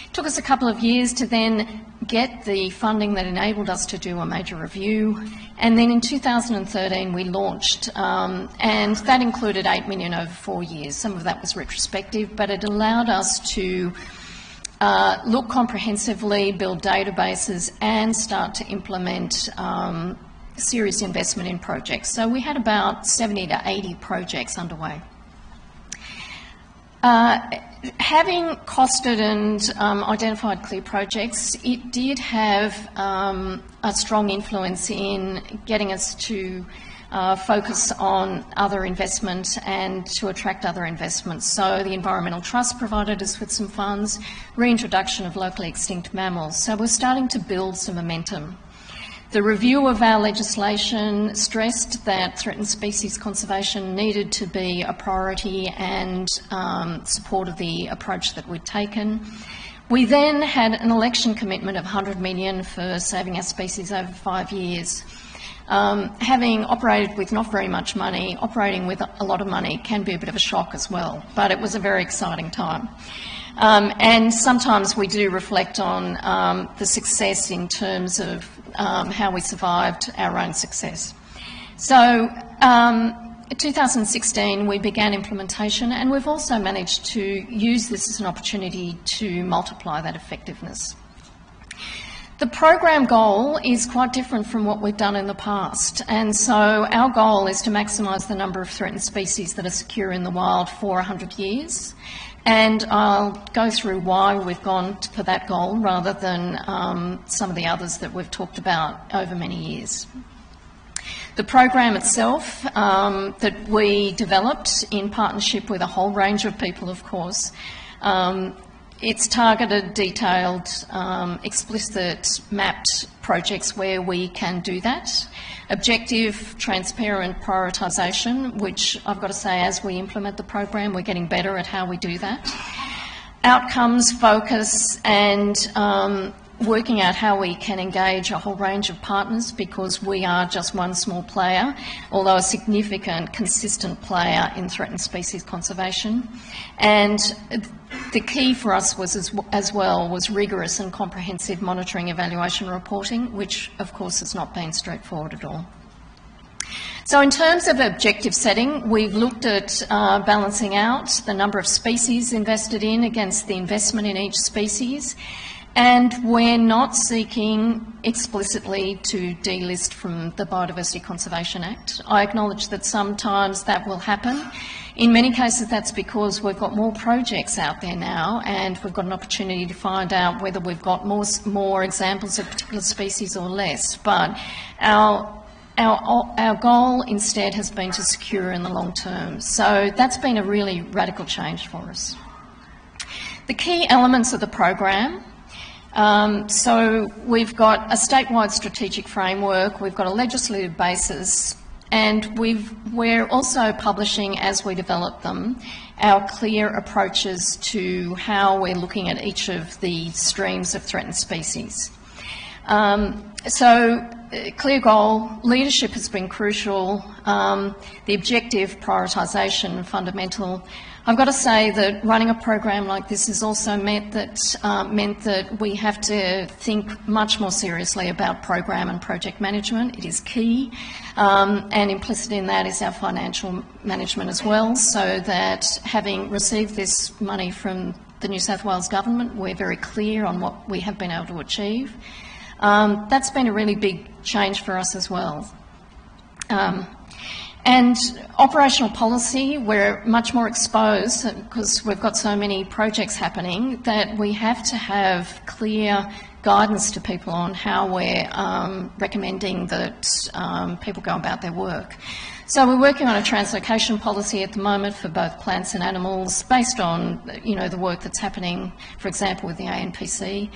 It took us a couple of years to then get the funding that enabled us to do a major review, and then in 2013 we launched, and that included $8 million over 4 years. Some of that was retrospective, but it allowed us to look comprehensively, build databases and start to implement serious investment in projects. So we had about 70 to 80 projects underway. Having costed and identified clear projects, it did have a strong influence in getting us to focus on other investment and to attract other investments. So the Environmental Trust provided us with some funds, reintroduction of locally extinct mammals. So we're starting to build some momentum. The review of our legislation stressed that threatened species conservation needed to be a priority and supported the approach that we'd taken. We then had an election commitment of $100 million for saving our species over 5 years. Having operated with not very much money, operating with a lot of money can be a bit of a shock as well, but it was a very exciting time. And sometimes we do reflect on the success in terms of how we survived our own success. So in 2016 we began implementation, and we've also managed to use this as an opportunity to multiply that effectiveness. The program goal is quite different from what we've done in the past, and so our goal is to maximise the number of threatened species that are secure in the wild for 100 years. And I'll go through why we've gone for that goal rather than some of the others that we've talked about over many years. The program itself that we developed in partnership with a whole range of people, of course, it's targeted, detailed, explicit, mapped projects where we can do that. Objective, transparent prioritisation, which I've got to say, as we implement the program, we're getting better at how we do that. Outcomes, focus, and working out how we can engage a whole range of partners, because we are just one small player, although a significant, consistent player in threatened species conservation. And the key for us was as well was rigorous and comprehensive monitoring, evaluation, reporting, which of course has not been straightforward at all. So in terms of objective setting, we've looked at balancing out the number of species invested in against the investment in each species, and we're not seeking explicitly to delist from the Biodiversity Conservation Act. I acknowledge that sometimes that will happen. In many cases that's because we've got more projects out there now and we've got an opportunity to find out whether we've got more examples of particular species or less. But our goal instead has been to secure in the long term. So that's been a really radical change for us. The key elements of the program. So we've got a statewide strategic framework, we've got a legislative basis, and we're also publishing, as we develop them, our clear approaches to how we're looking at each of the streams of threatened species. Clear goal, leadership has been crucial, the objective, prioritisation, fundamental. I've got to say that running a program like this has also meant that we have to think much more seriously about program and project management. It is key, and implicit in that is our financial management as well, so that having received this money from the New South Wales Government, we're very clear on what we have been able to achieve. That's been a really big change for us as well. And operational policy, we're much more exposed because we've got so many projects happening that we have to have clear guidance to people on how we're recommending that people go about their work. So we're working on a translocation policy at the moment for both plants and animals based on, you know, the work that's happening, for example, with the ANPC.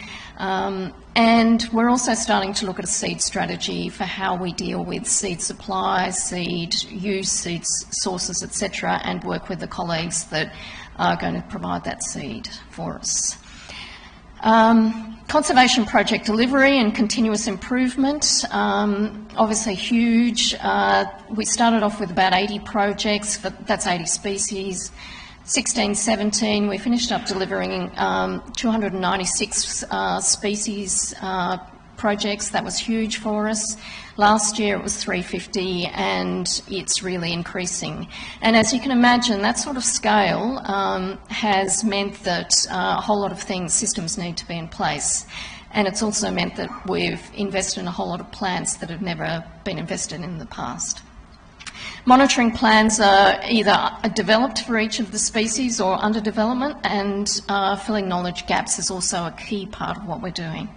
And we're also starting to look at a seed strategy for how we deal with seed supply, seed use, seed sources, etc., and work with the colleagues that are going to provide that seed for us. Conservation project delivery and continuous improvement, obviously huge. We started off with about 80 projects, that's 80 species. 16, 17, we finished up delivering 296 species projects. That was huge for us. Last year it was 350 and it's really increasing. And as you can imagine, that sort of scale has meant that a whole lot of systems need to be in place. And it's also meant that we've invested in a whole lot of plants that have never been invested in the past. Monitoring plans are either developed for each of the species or under development, and filling knowledge gaps is also a key part of what we're doing.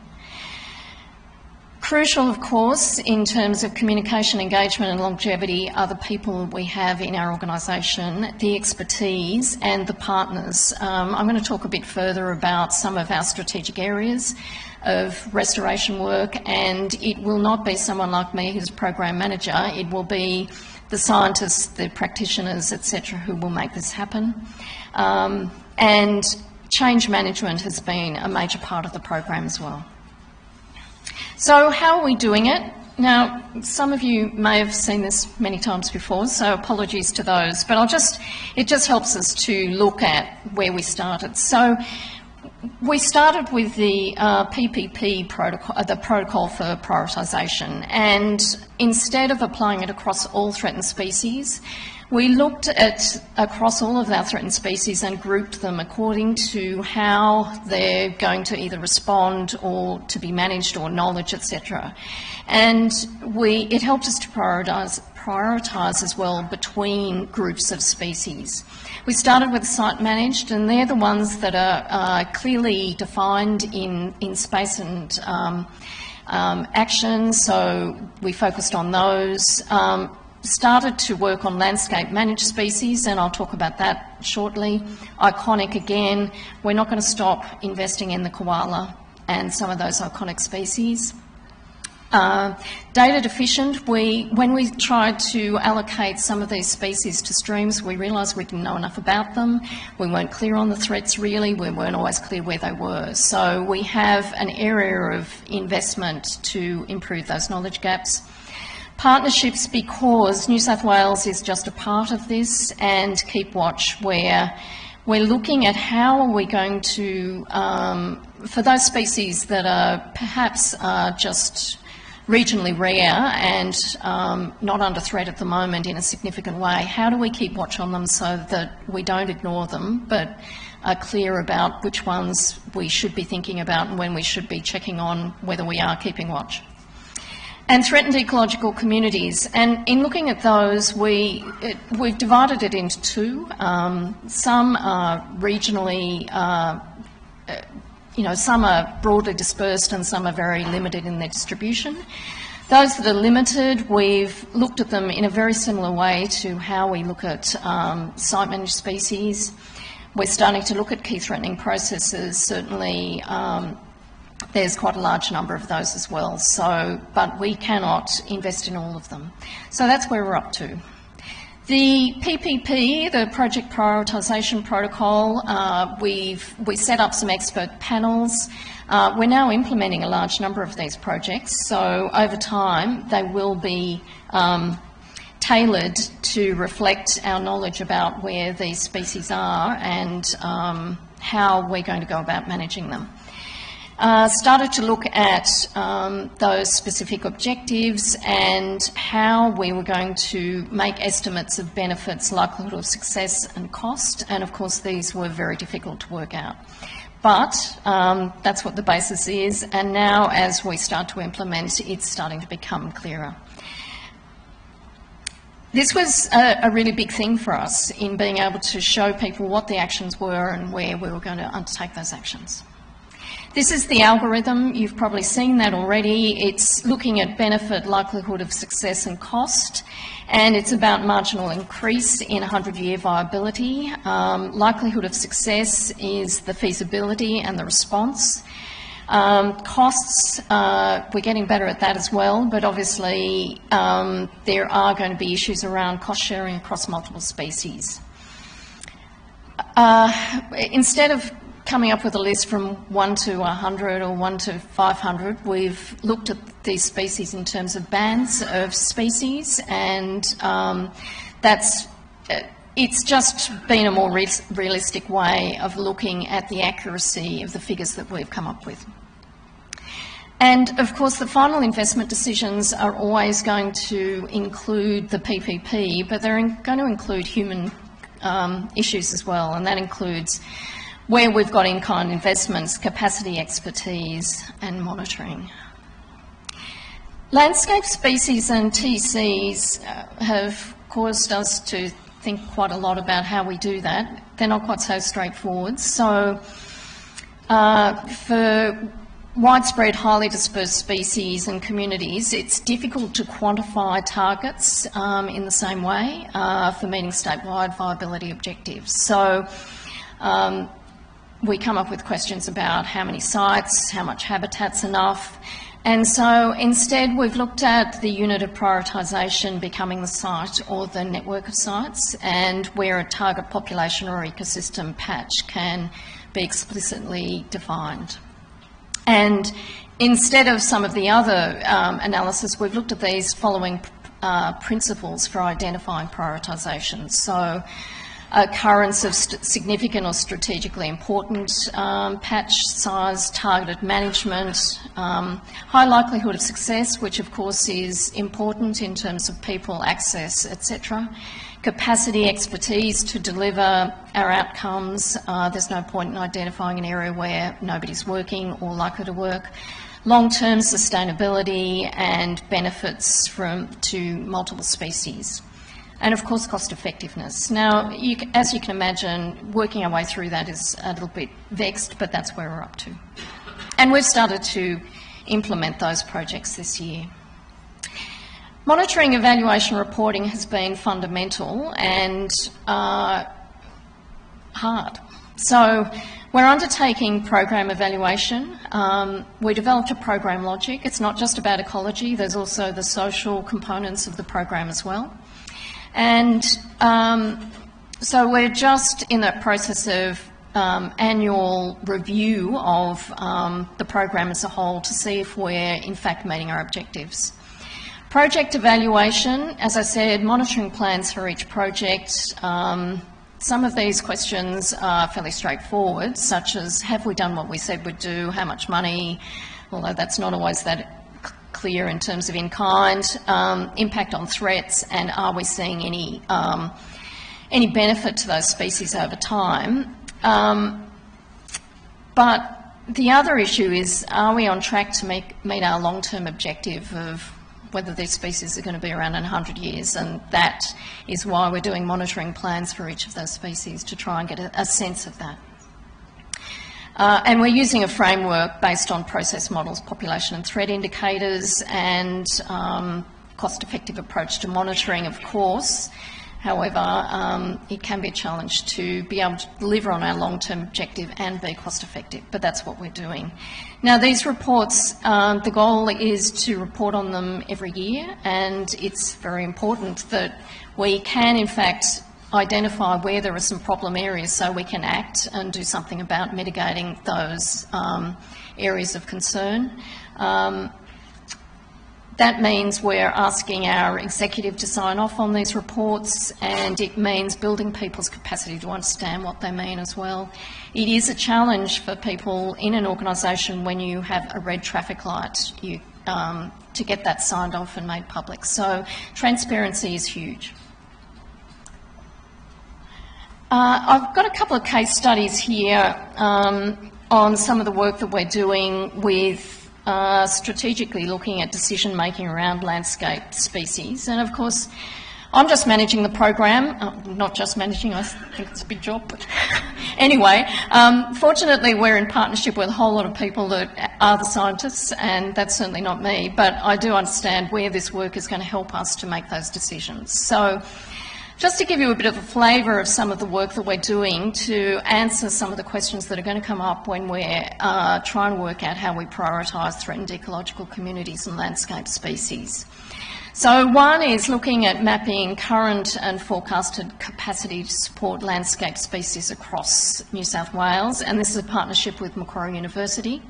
Crucial, of course, in terms of communication, engagement and longevity are the people we have in our organisation, the expertise and the partners. I'm going to talk a bit further about some of our strategic areas of restoration work, and it will not be someone like me who's a program manager, it will be the scientists, the practitioners, etc., who will make this happen. And change management has been a major part of the program as well. So how are we doing it? Now, some of you may have seen this many times before, so apologies to those, but it just helps us to look at where we started. So we started with the PPP protocol, the protocol for prioritisation, and instead of applying it across all threatened species, we looked at across all of our threatened species and grouped them according to how they're going to either respond or to be managed or knowledge, etc. And it helped us to prioritise as well between groups of species. We started with site managed, and they're the ones that are clearly defined in space and action, so we focused on those. Started to work on landscape managed species, and I'll talk about that shortly. Iconic again, we're not going to stop investing in the koala and some of those iconic species. Data deficient, when we tried to allocate some of these species to streams, we realised we didn't know enough about them. We weren't clear on the threats really, we weren't always clear where they were. So we have an area of investment to improve those knowledge gaps. Partnerships, because New South Wales is just a part of this, and Keep Watch, where we're looking at how are we going to, for those species that are perhaps just regionally rare and not under threat at the moment in a significant way. How do we keep watch on them so that we don't ignore them, but are clear about which ones we should be thinking about and when we should be checking on whether we are keeping watch? And threatened ecological communities. And in looking at those, we've divided it into two. Some are regionally, some are broadly dispersed and some are very limited in their distribution. Those that are limited, we've looked at them in a very similar way to how we look at site-managed species. We're starting to look at key threatening processes. Certainly, there's quite a large number of those as well. But we cannot invest in all of them. So that's where we're up to. The PPP, the Project Prioritisation Protocol, we set up some expert panels. We're now implementing a large number of these projects, so over time they will be tailored to reflect our knowledge about where these species are and how we're going to go about managing them. Started to look at those specific objectives and how we were going to make estimates of benefits, likelihood of success and cost, and of course these were very difficult to work out. But that's what the basis is, and now as we start to implement, it's starting to become clearer. This was a really big thing for us in being able to show people what the actions were and where we were going to undertake those actions. This is the algorithm. You've probably seen that already. It's looking at benefit, likelihood of success and cost, and it's about marginal increase in 100-year viability. Likelihood of success is the feasibility and the response. Costs, we're getting better at that as well, but obviously there are going to be issues around cost sharing across multiple species. Instead of coming up with a list from 1 to 100 or 1 to 500, we've looked at these species in terms of bands of species, and it's just been a more realistic way of looking at the accuracy of the figures that we've come up with. And of course the final investment decisions are always going to include the PPP, but they're going to include human issues as well, and that includes where we've got in-kind investments, capacity, expertise and monitoring. Landscape species and TCs have caused us to think quite a lot about how we do that. They're not quite so straightforward. So for widespread, highly dispersed species and communities, it's difficult to quantify targets in the same way for meeting statewide viability objectives. So we come up with questions about how many sites, how much habitat's enough, and so instead we've looked at the unit of prioritisation becoming the site or the network of sites, and where a target population or ecosystem patch can be explicitly defined. And instead of some of the other analysis, we've looked at these following principles for identifying prioritisation. So occurrence of significant or strategically important patch size, targeted management, high likelihood of success, which of course is important in terms of people, access, etc. Capacity, expertise to deliver our outcomes. There's no point in identifying an area where nobody's working or likely to work. Long-term sustainability and benefits to multiple species. And of course cost effectiveness. Now, as you can imagine, working our way through that is a little bit vexed, but that's where we're up to. And we've started to implement those projects this year. Monitoring, evaluation, reporting has been fundamental and hard. So we're undertaking program evaluation. We developed a program logic. It's not just about ecology, there's also the social components of the program as well. And so we're just in that process of annual review of the program as a whole to see if we're in fact meeting our objectives. Project evaluation, as I said, monitoring plans for each project. Some of these questions are fairly straightforward, such as have we done what we said we'd do, how much money, although that's not always that clear in terms of in-kind, impact on threats, and are we seeing any benefit to those species over time. But the other issue is, are we on track to meet our long-term objective of whether these species are going to be around in 100 years? And that is why we're doing monitoring plans for each of those species, to try and get a sense of that. And we're using a framework based on process models, population and threat indicators, and cost-effective approach to monitoring, of course. However, it can be a challenge to be able to deliver on our long-term objective and be cost-effective, but that's what we're doing. Now, these reports, the goal is to report on them every year, and it's very important that we can, in fact, identify where there are some problem areas so we can act and do something about mitigating those areas of concern. That means we're asking our executive to sign off on these reports, and it means building people's capacity to understand what they mean as well. It is a challenge for people in an organisation when you have a red traffic light to get that signed off and made public. So transparency is huge. I've got a couple of case studies here on some of the work that we're doing with strategically looking at decision-making around landscape species. And of course, I'm just managing the program, not just managing, I think it's a big job, but anyway, fortunately we're in partnership with a whole lot of people that are the scientists, and that's certainly not me, but I do understand where this work is going to help us to make those decisions. So just to give you a bit of a flavour of some of the work that we're doing to answer some of the questions that are going to come up when we're trying to work out how we prioritise threatened ecological communities and landscape species. So one is looking at mapping current and forecasted capacity to support landscape species across New South Wales, and this is a partnership with Macquarie University.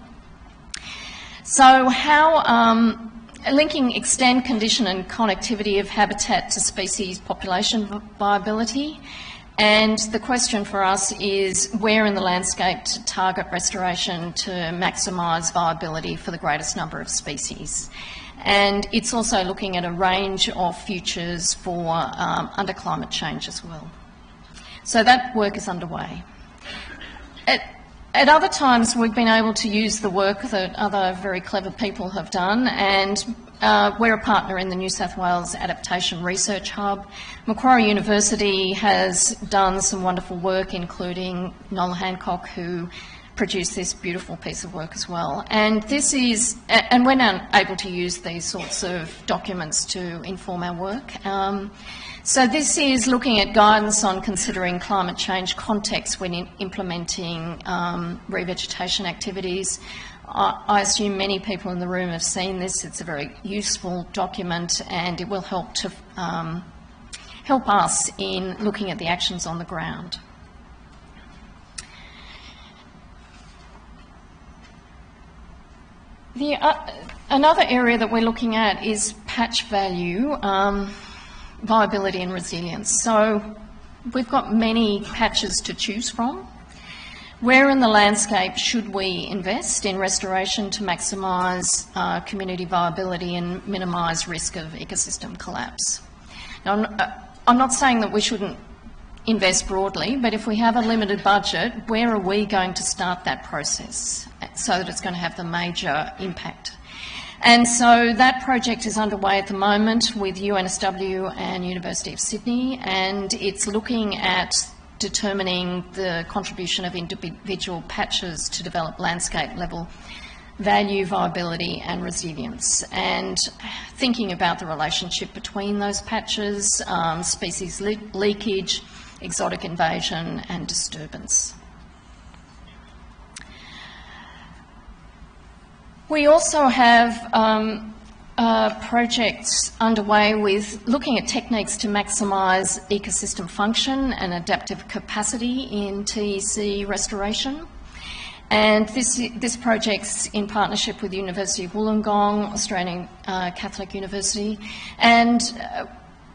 So how linking extent, condition and connectivity of habitat to species population viability. And the question for us is where in the landscape to target restoration to maximise viability for the greatest number of species. And it's also looking at a range of futures for under climate change as well. So that work is underway. At other times, we've been able to use the work that other very clever people have done, and we're a partner in the New South Wales Adaptation Research Hub. Macquarie University has done some wonderful work, including Nola Hancock, who produced this beautiful piece of work as well. And this is, and we're now able to use these sorts of documents to inform our work. So this is looking at guidance on considering climate change context when implementing revegetation activities. I assume many people in the room have seen this. It's a very useful document, and it will help to help us in looking at the actions on the ground. Another area that we're looking at is patch value, viability and resilience. So we've got many patches to choose from. Where in the landscape should we invest in restoration to maximise community viability and minimise risk of ecosystem collapse? Now, I'm not saying that we shouldn't invest broadly, but if we have a limited budget, where are we going to start that process so that it's going to have the major impact? And so that project is underway at the moment with UNSW and University of Sydney, and it's looking at determining the contribution of individual patches to develop landscape level value, viability and resilience, and thinking about the relationship between those patches, species leakage, exotic invasion and disturbance. We also have projects underway with looking at techniques to maximise ecosystem function and adaptive capacity in TEC restoration. And this project's in partnership with the University of Wollongong, Australian Catholic University, and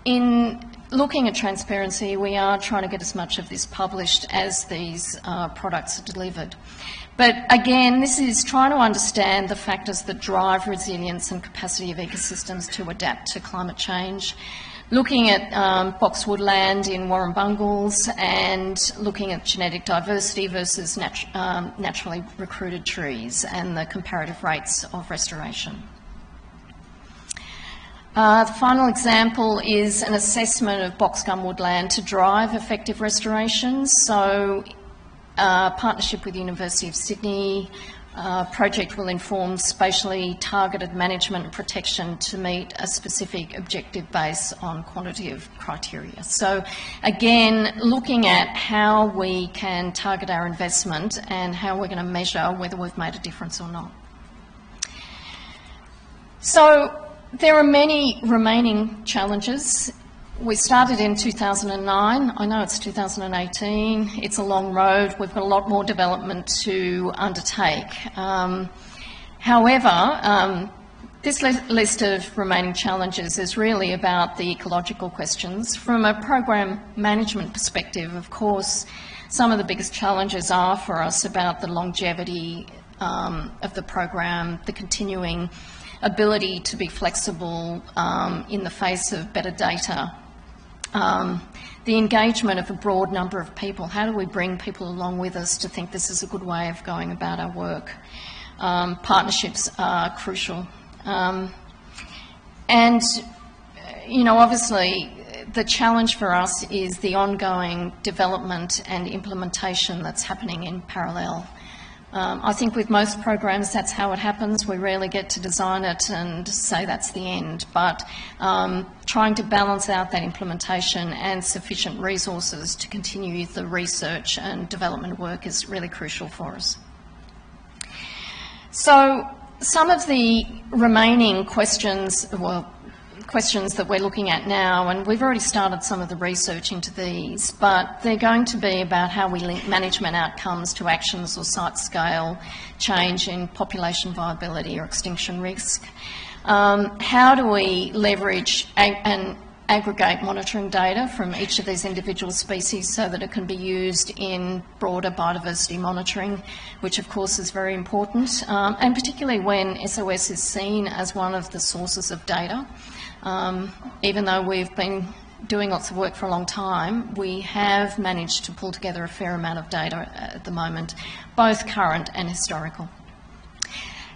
in looking at transparency, we are trying to get as much of this published as these products are delivered. But again, this is trying to understand the factors that drive resilience and capacity of ecosystems to adapt to climate change. Looking at boxwood land in Warrumbungles and looking at genetic diversity versus naturally recruited trees and the comparative rates of restoration. The final example is an assessment of box gum woodland to drive effective restoration. So, partnership with the University of Sydney, project will inform spatially targeted management and protection to meet a specific objective base on quantitative criteria. So again, looking at how we can target our investment and how we're going to measure whether we've made a difference or not. So there are many remaining challenges. We started in 2009. I know it's 2018. It's a long road. We've got a lot more development to undertake. However, this list of remaining challenges is really about the ecological questions. From a program management perspective, of course, some of the biggest challenges are for us about the longevity of the program, the continuing ability to be flexible in the face of better data. The engagement of a broad number of people. How do we bring people along with us to think this is a good way of going about our work? Partnerships are crucial. And, you know, obviously the challenge for us is the ongoing development and implementation that's happening in parallel. I think with most programs that's how it happens. We rarely get to design it and say that's the end, but trying to balance out that implementation and sufficient resources to continue the research and development work is really crucial for us. So some of the remaining questions, questions that we're looking at now, and we've already started some of the research into these, but they're going to be about how we link management outcomes to actions or site scale change in population viability or extinction risk. How do we leverage and aggregate monitoring data from each of these individual species so that it can be used in broader biodiversity monitoring, which of course is very important, and particularly when SOS is seen as one of the sources of data. Even though we've been doing lots of work for a long time, we have managed to pull together a fair amount of data at the moment, both current and historical.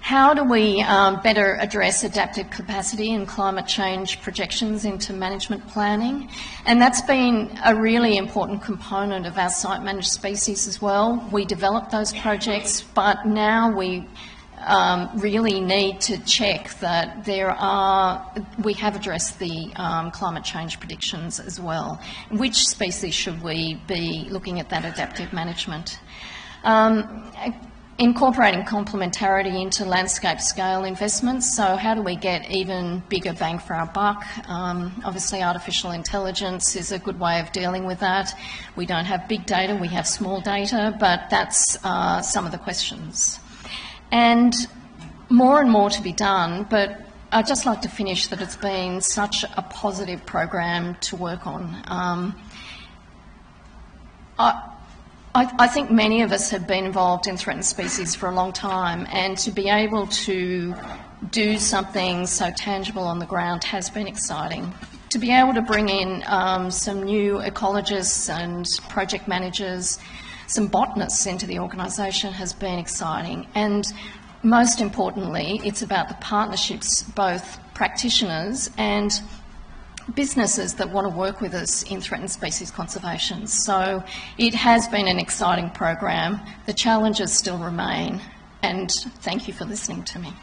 How do we better address adaptive capacity and climate change projections into management planning? And that's been a really important component of our site managed species as well. We developed those projects, but now we really need to check that we have addressed the climate change predictions as well. Which species should we be looking at that adaptive management? Incorporating complementarity into landscape scale investments. So how do we get even bigger bang for our buck? Obviously artificial intelligence is a good way of dealing with that. We don't have big data, we have small data, but that's some of the questions. And more and more to be done, but I'd just like to finish that it's been such a positive program to work on. I think many of us have been involved in threatened species for a long time, and to be able to do something so tangible on the ground has been exciting. To be able to bring in some new ecologists and project managers, some botanists into the organisation has been exciting. And most importantly, it's about the partnerships, both practitioners and businesses that want to work with us in threatened species conservation. So it has been an exciting program. The challenges still remain, and thank you for listening to me.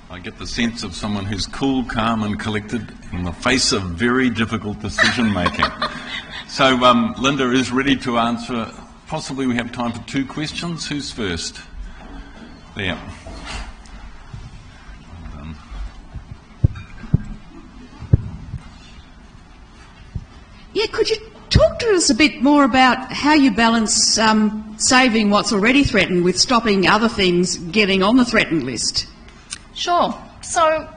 I get the sense of someone who's cool, calm and collected in the face of very difficult decision making. So Linda is ready to answer. Possibly we have time for 2 questions. Who's first? There. Well done. Yeah, could you talk to us a bit more about how you balance saving what's already threatened with stopping other things getting on the threatened list? Sure. So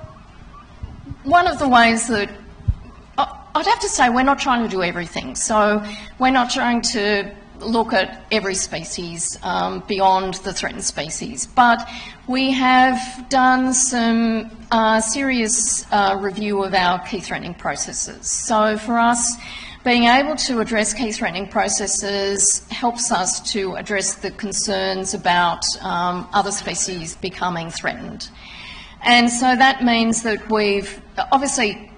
one of the ways that I'd have to say we're not trying to do everything. So we're not trying to look at every species beyond the threatened species, but we have done some serious review of our key threatening processes. So for us, being able to address key threatening processes helps us to address the concerns about other species becoming threatened. And so that means that we've obviously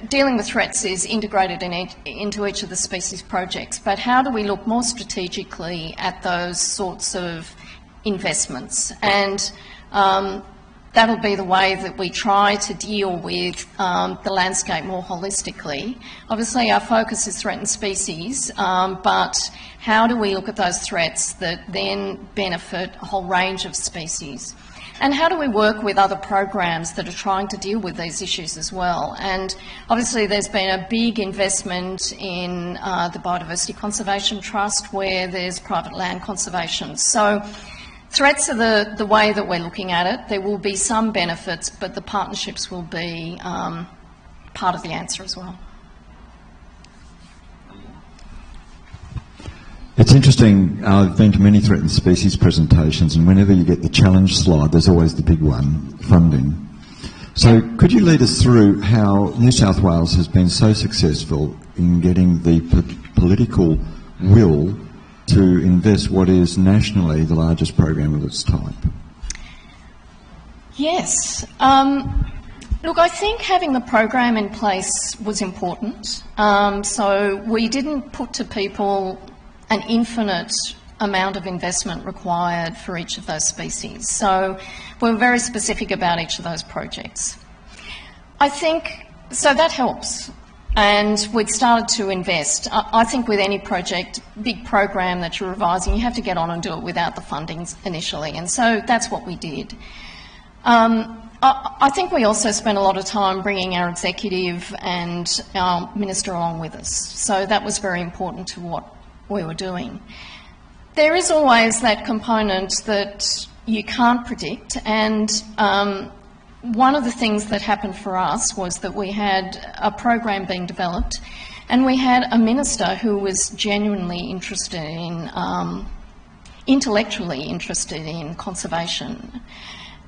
dealing with threats is integrated into each of the species projects, but how do we look more strategically at those sorts of investments? And that'll be the way that we try to deal with the landscape more holistically. Obviously our focus is threatened species, but how do we look at those threats that then benefit a whole range of species? And how do we work with other programs that are trying to deal with these issues as well? And obviously there's been a big investment in the Biodiversity Conservation Trust where there's private land conservation. So threats are the way that we're looking at it. There will be some benefits, but the partnerships will be part of the answer as well. It's interesting, I've been to many threatened species presentations, and whenever you get the challenge slide, there's always the big one, funding. So could you lead us through how New South Wales has been so successful in getting the political will to invest what is nationally the largest program of its type? Yes. Look, I think having the program in place was important. So we didn't put to people an infinite amount of investment required for each of those species. So we're very specific about each of those projects. I think, so that helps. And we'd started to invest. I think with any project, big program that you're revising, you have to get on and do it without the funding initially. And so that's what we did. I think we also spent a lot of time bringing our executive and our minister along with us. So that was very important to what we were doing. There is always that component that you can't predict, and one of the things that happened for us was that we had a program being developed and we had a minister who was genuinely interested in, intellectually interested in conservation.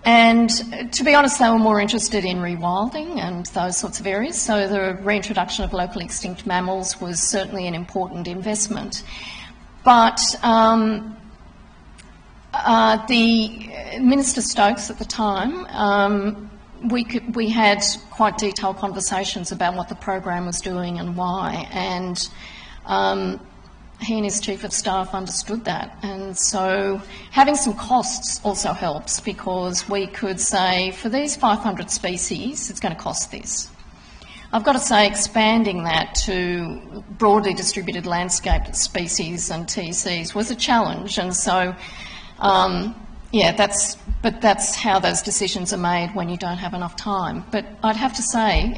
And to be honest, they were more interested in rewilding and those sorts of areas. So the reintroduction of locally extinct mammals was certainly an important investment. But the Minister Stokes at the time, we had quite detailed conversations about what the program was doing and why. And he and his Chief of Staff understood that, and so having some costs also helps, because we could say for these 500 species it's going to cost this. I've got to say expanding that to broadly distributed landscape species and TCs was a challenge, and so yeah, that's how those decisions are made when you don't have enough time. But I'd have to say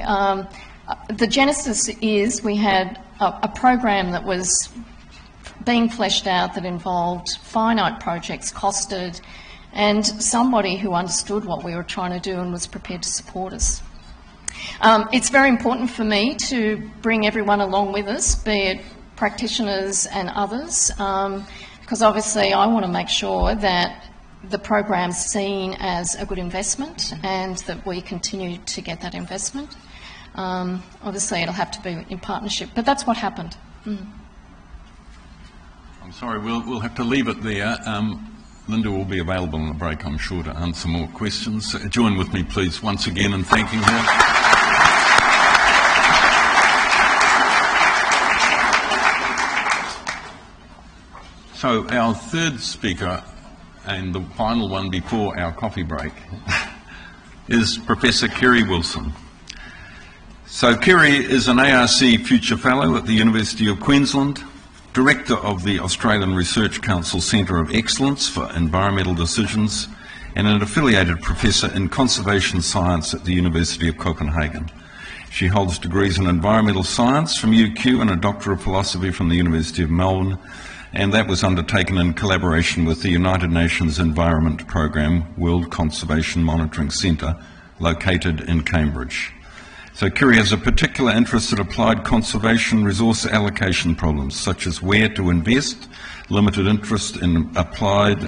the genesis is we had a program that was being fleshed out that involved finite projects, costed, and somebody who understood what we were trying to do and was prepared to support us. It's very important for me to bring everyone along with us, be it practitioners and others, because obviously I want to make sure that the program's seen as a good investment and that we continue to get that investment. Obviously it'll have to be in partnership, but that's what happened. I'm sorry, we'll have to leave it there. Linda will be available in the break, I'm sure, to answer more questions. Join with me, please, once again in thanking her. So our third speaker, and the final one before our coffee break, is Professor Kerrie Wilson. So Kerrie is an ARC Future Fellow at the University of Queensland, Director of the Australian Research Council Centre of Excellence for Environmental Decisions, and an affiliated Professor in Conservation Science at the University of Copenhagen. She holds degrees in Environmental Science from UQ and a Doctor of Philosophy from the University of Melbourne, and that was undertaken in collaboration with the United Nations Environment Programme World Conservation Monitoring Centre, located in Cambridge. So Kerrie has a particular interest in applied conservation resource allocation problems, such as where to invest, limited interest in applied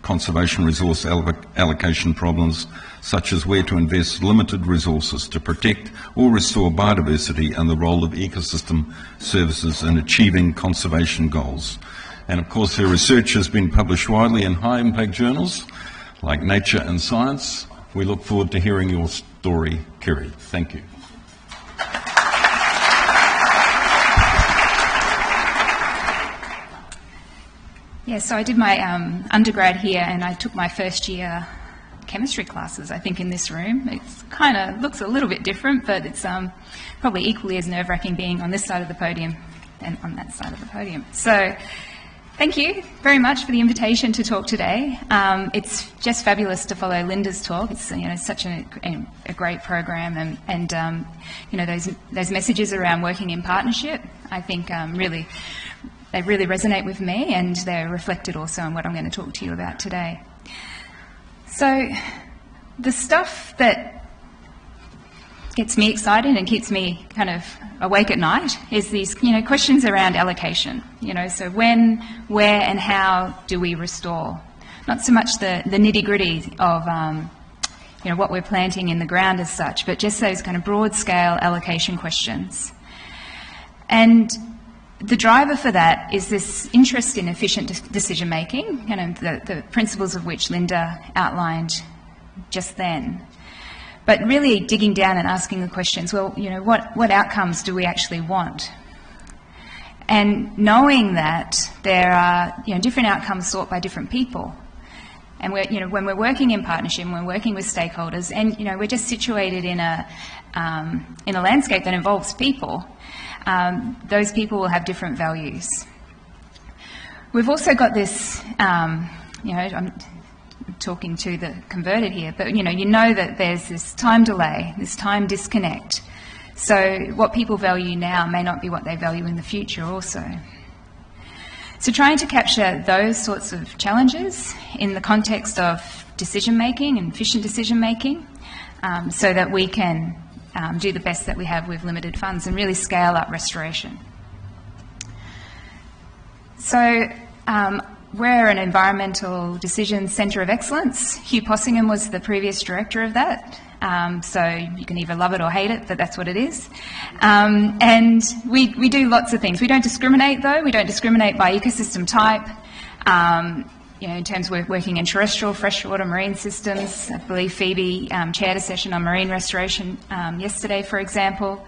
conservation resource allocation problems, such as where to invest limited resources to protect or restore biodiversity, and the role of ecosystem services in achieving conservation goals. And of course, her research has been published widely in high impact journals like Nature and Science. We look forward to hearing your story, Kerrie. Thank you. Yeah, so I did my undergrad here, and I took my first year chemistry classes, I think, in this room. It kind of looks a little bit different, but it's probably equally as nerve-wracking being on this side of the podium and on that side of the podium. So thank you very much for the invitation to talk today. It's just fabulous to follow Linda's talk. It's such a great program, and those messages around working in partnership, I think they really resonate with me, and they're reflected also in what I'm going to talk to you about today. So the stuff that gets me excited and keeps me kind of awake at night is these questions around allocation. So when, where and how do we restore? Not so much the nitty-gritty of what we're planting in the ground as such, but just those kind of broad-scale allocation questions. And the driver for that is this interest in efficient decision-making, the principles of which Linda outlined just then. But really digging down and asking the questions, well, what outcomes do we actually want? And knowing that there are different outcomes sought by different people. And when we're working in partnership, when we're working with stakeholders, and we're just situated in a landscape that involves people, those people will have different values. We've also got this, I'm talking to the converted here, but you know that there's this time delay, this time disconnect. So what people value now may not be what they value in the future also. So trying to capture those sorts of challenges in the context of decision making and efficient decision making, so that we can do the best that we have with limited funds and really scale up restoration. So we're an environmental decision centre of excellence. Hugh Possingham was the previous director of that. So you can either love it or hate it, but that's what it is. And we do lots of things. We don't discriminate, though. We don't discriminate by ecosystem type. In terms of working in terrestrial, freshwater, marine systems. I believe Phoebe chaired a session on marine restoration yesterday, for example.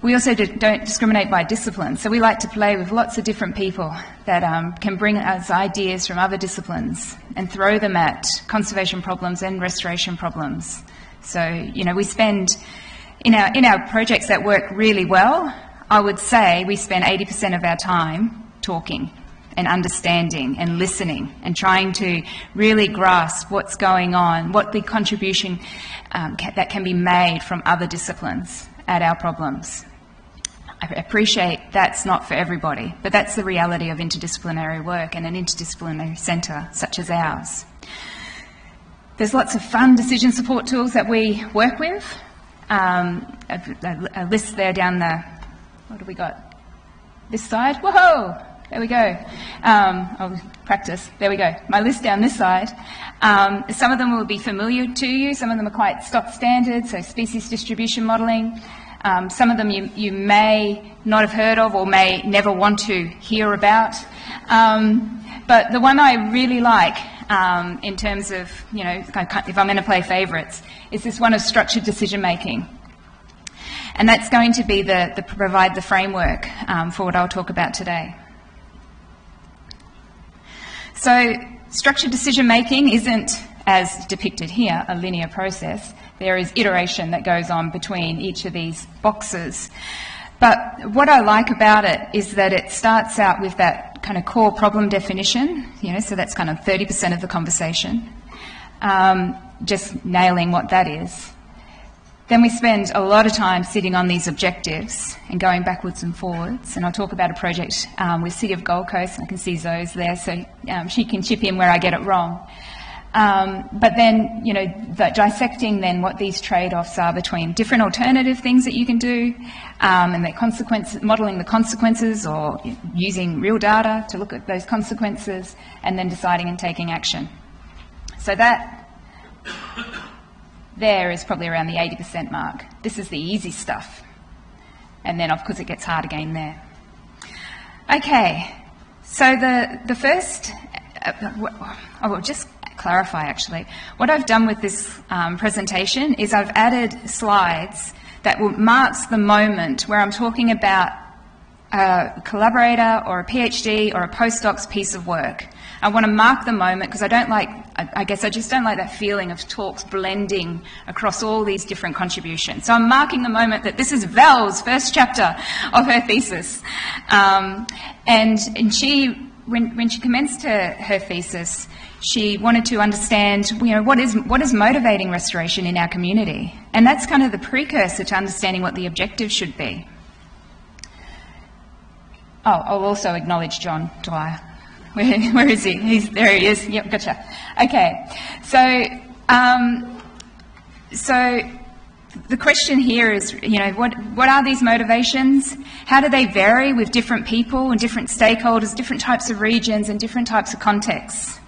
We also don't discriminate by discipline, so we like to play with lots of different people that can bring us ideas from other disciplines and throw them at conservation problems and restoration problems. So, we spend, in our projects that work really well, I would say we spend 80% of our time talking and understanding and listening and trying to really grasp what's going on, what the contribution that can be made from other disciplines at our problems. I appreciate that's not for everybody, but that's the reality of interdisciplinary work and an interdisciplinary centre such as ours. There's lots of fun decision support tools that we work with. A list there down the, what have we got? This side? Whoa! There we go. I'll practice. There we go. My list down this side. Some of them will be familiar to you. Some of them are quite stock standard, so species distribution modelling. Some of them you may not have heard of or may never want to hear about. But the one I really like in terms of, if I'm going to play favourites, is this one of structured decision making. And that's going to be provide the framework for what I'll talk about today. So structured decision making isn't, as depicted here, a linear process. There is iteration that goes on between each of these boxes. But what I like about it is that it starts out with that kind of core problem definition, so that's kind of 30% of the conversation, just nailing what that is. Then we spend a lot of time sitting on these objectives and going backwards and forwards. And I'll talk about a project with City of Gold Coast, and I can see Zoe's there, so she can chip in where I get it wrong. But then, you know, dissecting then what these trade-offs are between different alternative things that you can do, and their consequences, modelling the consequences, or using real data to look at those consequences, and then deciding and taking action. So that there is probably around the 80% mark. This is the easy stuff. And then, of course, it gets hard again there. Okay, so the first, I will just clarify actually. What I've done with this presentation is I've added slides that will marks the moment where I'm talking about a collaborator or a PhD or a postdoc's piece of work. I want to mark the moment because I don't like, I guess I just don't like that feeling of talks blending across all these different contributions. So I'm marking the moment that this is Val's first chapter of her thesis. And she, when she commenced her thesis, she wanted to understand, you know, what is motivating restoration in our community? And that's kind of the precursor to understanding what the objective should be. Oh, I'll also acknowledge John Dwyer. Where is he? There he is. Yep, gotcha. Okay, so the question here is, you know, what are these motivations? How do they vary with different people and different stakeholders, different types of regions and different types of contexts?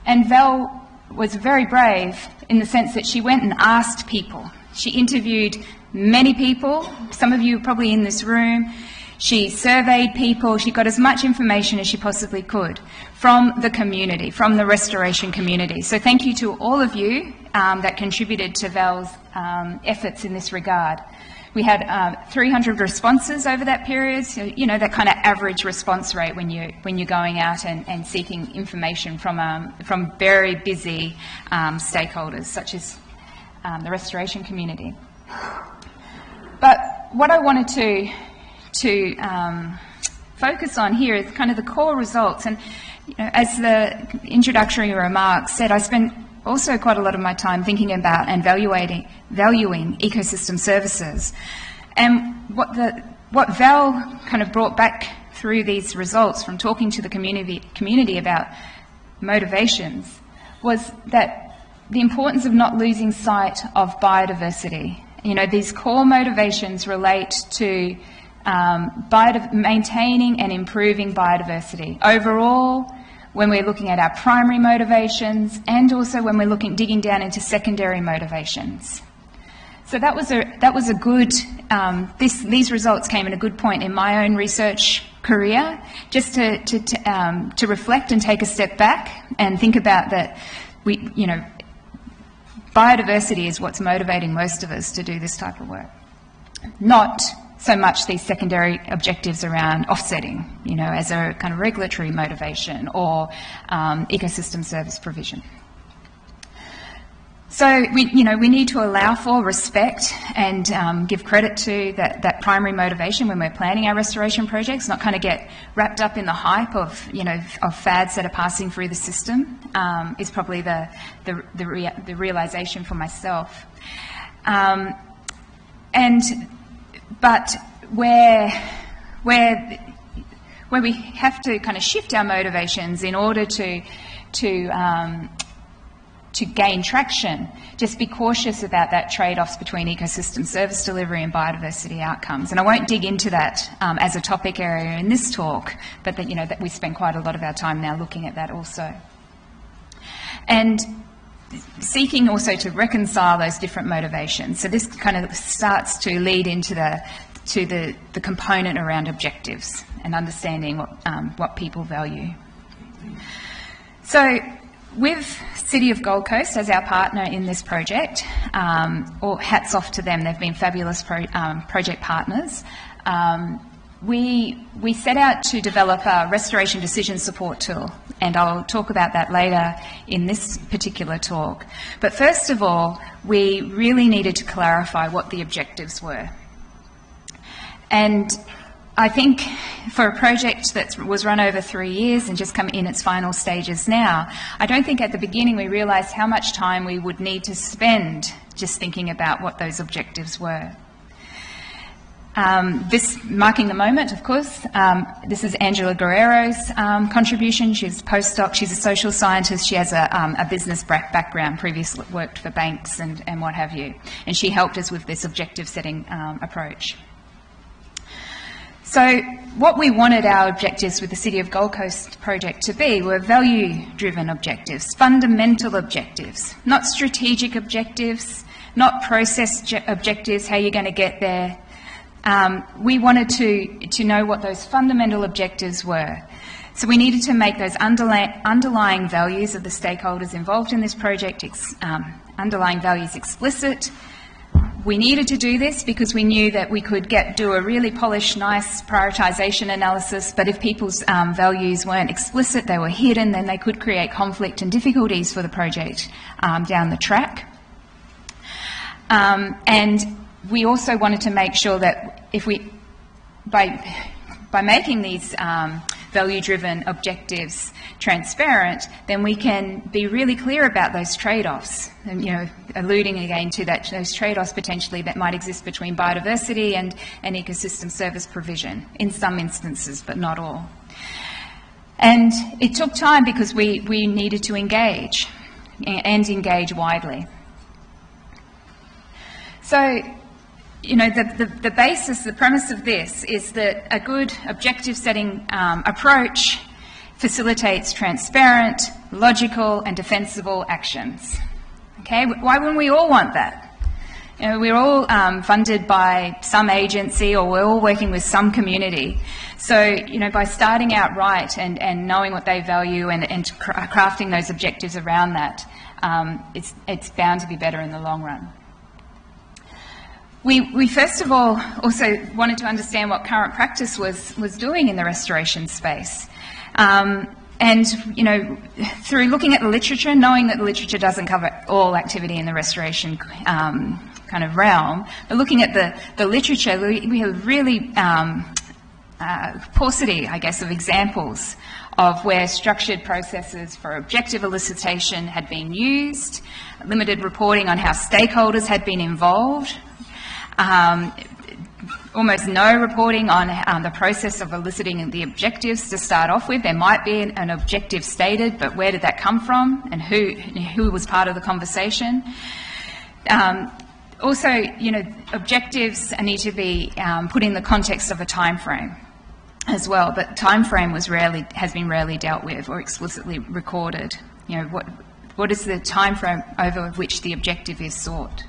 And Val was very brave in the sense that she went and asked people. She interviewed many people, some of you are probably in this room. She surveyed people, she got as much information as she possibly could from the community, from the restoration community. So thank you to all of you that contributed to Val's efforts in this regard. We had 300 responses over that period, so, you know, that kind of average response rate when you're going out and seeking information from very busy stakeholders, such as the restoration community. But what I wanted to focus on here is kind of the core results. And, you know, as the introductory remarks said, I spent also quite a lot of my time thinking about and valuing ecosystem services. And what Val kind of brought back through these results from talking to the community about motivations was that the importance of not losing sight of biodiversity. You know, these core motivations relate to maintaining and improving biodiversity overall, when we're looking at our primary motivations, and also when we're digging down into secondary motivations. So that was a good. These results came at a good point in my own research career, just to reflect and take a step back and think about that. Biodiversity is what's motivating most of us to do this type of work, not so much these secondary objectives around offsetting, you know, as a kind of regulatory motivation or ecosystem service provision. So we need to allow for respect and give credit to that primary motivation when we're planning our restoration projects, not kind of get wrapped up in the hype of fads that are passing through the system, is probably the realisation for myself. But where we have to kind of shift our motivations in order to gain traction, just be cautious about that trade-offs between ecosystem service delivery and biodiversity outcomes. And I won't dig into that as a topic area in this talk, but that we spend quite a lot of our time now looking at that also. And seeking also to reconcile those different motivations. So this kind of starts to lead into the component around objectives and understanding what people value. So with City of Gold Coast as our partner in this project, or hats off to them, they've been fabulous project partners. We set out to develop a restoration decision support tool, and I'll talk about that later in this particular talk. But first of all, we really needed to clarify what the objectives were. And I think for a project that was run over 3 years and just come in its final stages now, I don't think at the beginning we realised how much time we would need to spend just thinking about what those objectives were. This marking the moment, of course, this is Angela Guerrero's contribution. She's a postdoc, she's a social scientist, she has a business background, previously worked for banks and what have you, and she helped us with this objective setting approach. So what we wanted our objectives with the City of Gold Coast project to be were value-driven objectives, fundamental objectives, not strategic objectives, not process objectives, how you're going to get there. We wanted to know what those fundamental objectives were. So we needed to make those underlying values of the stakeholders involved in this project, underlying values explicit. We needed to do this because we knew that we could do a really polished, nice prioritisation analysis, but if people's values weren't explicit, they were hidden, then they could create conflict and difficulties for the project down the track. And we also wanted to make sure that if we, by making these value-driven objectives transparent, then we can be really clear about those trade-offs, and alluding again to those trade-offs potentially that might exist between biodiversity and ecosystem service provision in some instances, but not all. And it took time because we needed to engage and engage widely. So, the basis, the premise of this is that a good objective setting approach facilitates transparent, logical and defensible actions. Okay, why wouldn't we all want that? We're all funded by some agency, or we're all working with some community. So, by starting out right and knowing what they value and crafting those objectives around that, it's bound to be better in the long run. We first of all also wanted to understand what current practice was doing in the restoration space. Through looking at the literature, knowing that the literature doesn't cover all activity in the restoration kind of realm, but looking at the literature, we have really paucity, I guess, of examples of where structured processes for objective elicitation had been used, limited reporting on how stakeholders had been involved, almost no reporting on the process of eliciting the objectives to start off with. There might be an objective stated, but where did that come from and who was part of the conversation? Also, objectives need to be put in the context of a time frame as well, but time frame has been rarely dealt with or explicitly recorded. What is the time frame over which the objective is sought?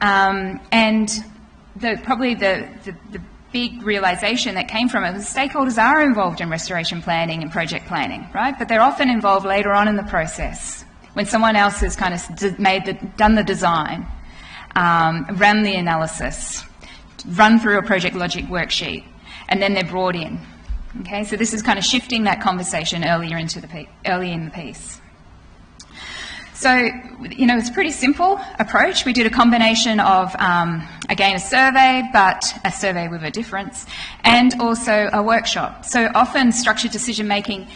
And probably the big realisation that came from it was stakeholders are involved in restoration planning and project planning, right? But they're often involved later on in the process when someone else has kind of done the design, ran the analysis, run through a project logic worksheet, and then they're brought in. Okay, so this is kind of shifting that conversation early in the piece. So, it's a pretty simple approach. We did a combination of, again, a survey, but a survey with a difference, and also a workshop. So often structured decision-making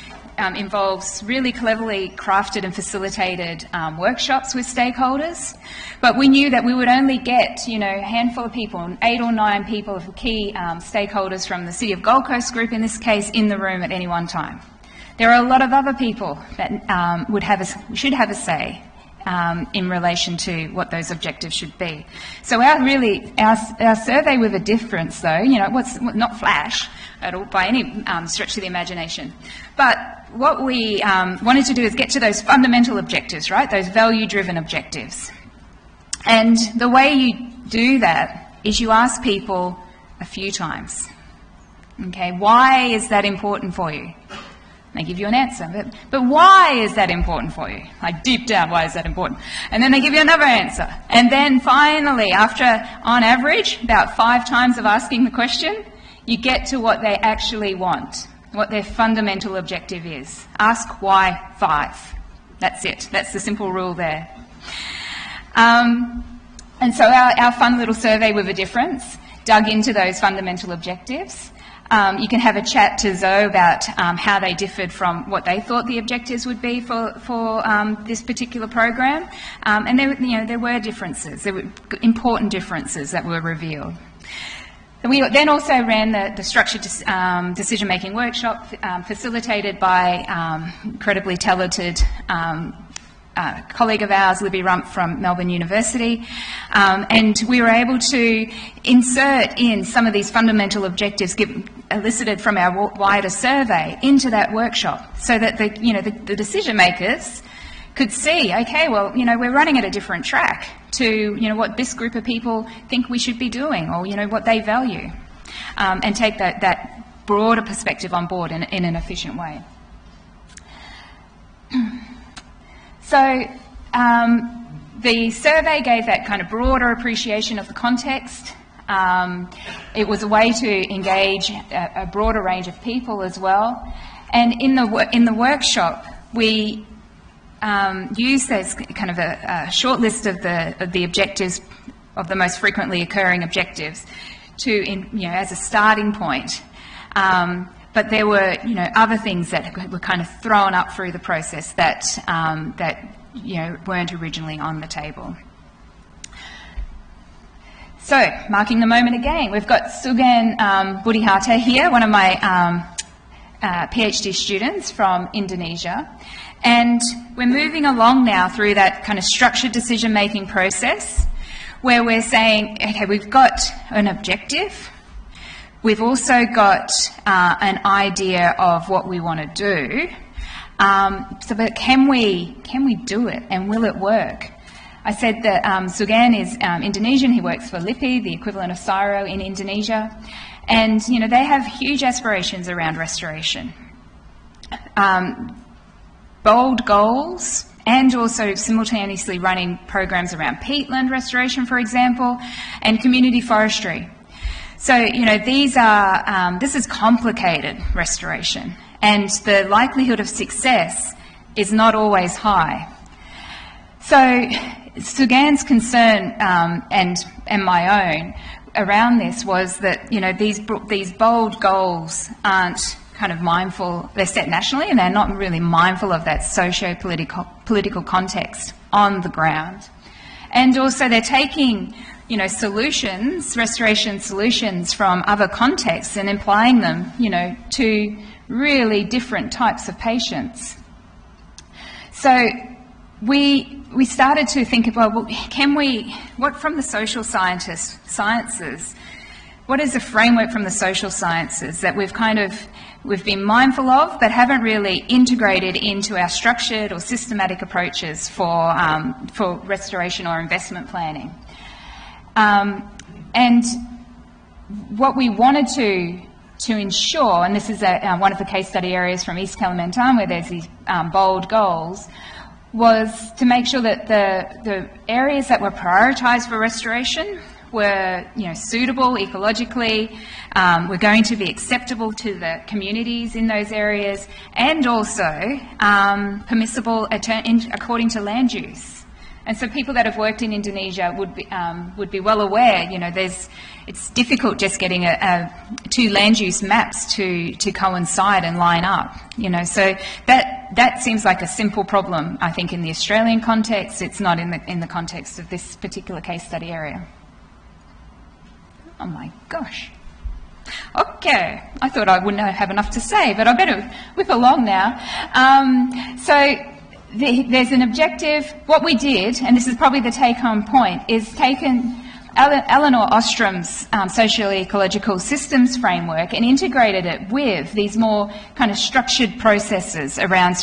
involves really cleverly crafted and facilitated workshops with stakeholders, but we knew that we would only get, a handful of people, 8 or 9 people of key stakeholders from the City of Gold Coast group, in this case, in the room at any one time. There are a lot of other people that should have a say in relation to what those objectives should be. So our survey with a difference, though, not flash at all by any stretch of the imagination, but what we wanted to do is get to those fundamental objectives, right? Those value-driven objectives. And the way you do that is you ask people a few times. Okay, why is that important for you? They give you an answer, but why is that important for you? Like deep down, why is that important? And then they give you another answer. And then finally, after, on average, about 5 times of asking the question, you get to what they actually want, what their fundamental objective is. Ask why 5. That's it. That's the simple rule there. And so our fun little survey with a difference dug into those fundamental objectives. You can have a chat to Zoe about how they differed from what they thought the objectives would be for this particular program. And there were differences. There were important differences that were revealed. And we then also ran the structured decision-making workshop facilitated by incredibly talented colleague of ours, Libby Rump from Melbourne University, and we were able to insert in some of these fundamental objectives elicited from our wider survey into that workshop, so that the decision makers could see, okay, well, we're running at a different track to what this group of people think we should be doing, or what they value, and take that broader perspective on board in an efficient way. So the survey gave that kind of broader appreciation of the context. It was a way to engage a broader range of people as well. And in the workshop, we used as kind of a short list of the objectives, of the most frequently occurring objectives, as a starting point. But there were, other things that were kind of thrown up through the process that weren't originally on the table. So, marking the moment again, we've got Sugan Budihata here, one of my PhD students from Indonesia, and we're moving along now through that kind of structured decision-making process, where we're saying, okay, we've got an objective. We've also got an idea of what we want to do, but can we do it, and will it work? I said that Sugan is Indonesian. He works for LIPI, the equivalent of SERA in Indonesia, and they have huge aspirations around restoration, bold goals, and also simultaneously running programs around peatland restoration, for example, and community forestry. So, this is complicated restoration, and the likelihood of success is not always high. So, Sugan's concern and my own around this was that, these bold goals aren't kind of mindful. They're set nationally, and they're not really mindful of that socio-political context on the ground. And also they're taking restoration solutions from other contexts and applying them, to really different types of patients. So we started to think about, what from the social sciences, what is the framework from the social sciences that we've been mindful of but haven't really integrated into our structured or systematic approaches for restoration or investment planning. And what we wanted to ensure, and this is one of the case study areas from East Kalimantan where there's these bold goals, was to make sure that the areas that were prioritised for restoration were suitable ecologically, were going to be acceptable to the communities in those areas, and also permissible according to land use. And so people that have worked in Indonesia would be well aware, it's difficult just getting two land use maps to coincide and line up, So that seems like a simple problem, I think, in the Australian context. It's not in the context of this particular case study area. Oh my gosh. Okay, I thought I wouldn't have enough to say, but I better whip along now. There's an objective. What we did, and this is probably the take-home point, is taken Eleanor Ostrom's socio-ecological systems framework and integrated it with these more kind of structured processes around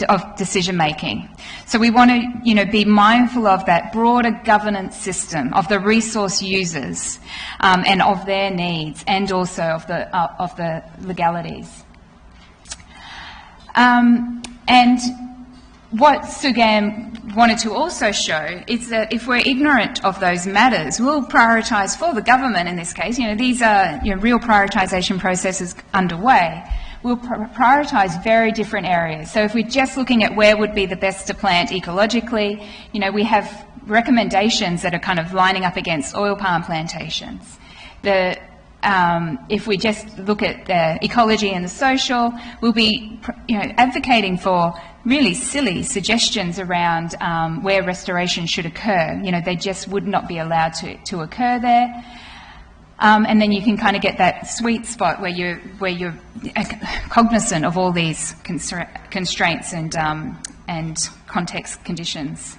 of decision-making. So we want to, be mindful of that broader governance system of the resource users and of their needs, and also of the legalities. And what Sugan wanted to also show is that if we're ignorant of those matters, we'll prioritise for the government in this case. These are real prioritisation processes underway. We'll prioritise very different areas. So if we're just looking at where would be the best to plant ecologically, we have recommendations that are kind of lining up against oil palm plantations. if we just look at the ecology and the social, we'll be advocating for really silly suggestions around where restoration should occur. They just would not be allowed to occur there. And then you can kind of get that sweet spot where you're cognizant of all these constraints and context conditions.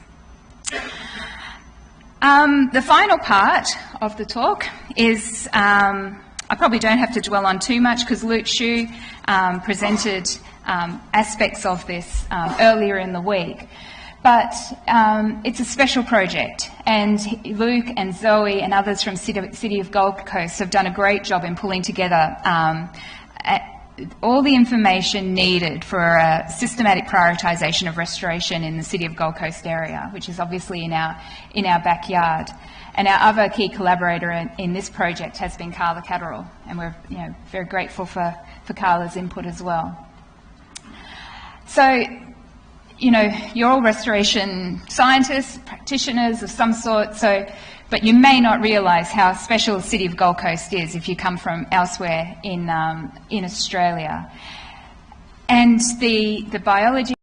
The final part of the talk is, I probably don't have to dwell on too much because Luke Xu presented aspects of this earlier in the week. But it's a special project, and Luke and Zoe and others from City of Gold Coast have done a great job in pulling together all the information needed for a systematic prioritisation of restoration in the City of Gold Coast area, which is obviously in our backyard. And our other key collaborator in this project has been Carla Catterall, and we're very grateful for Carla's input as well. So, you're all restoration scientists, practitioners of some sort, but you may not realise how special the City of Gold Coast is if you come from elsewhere in Australia. And the biology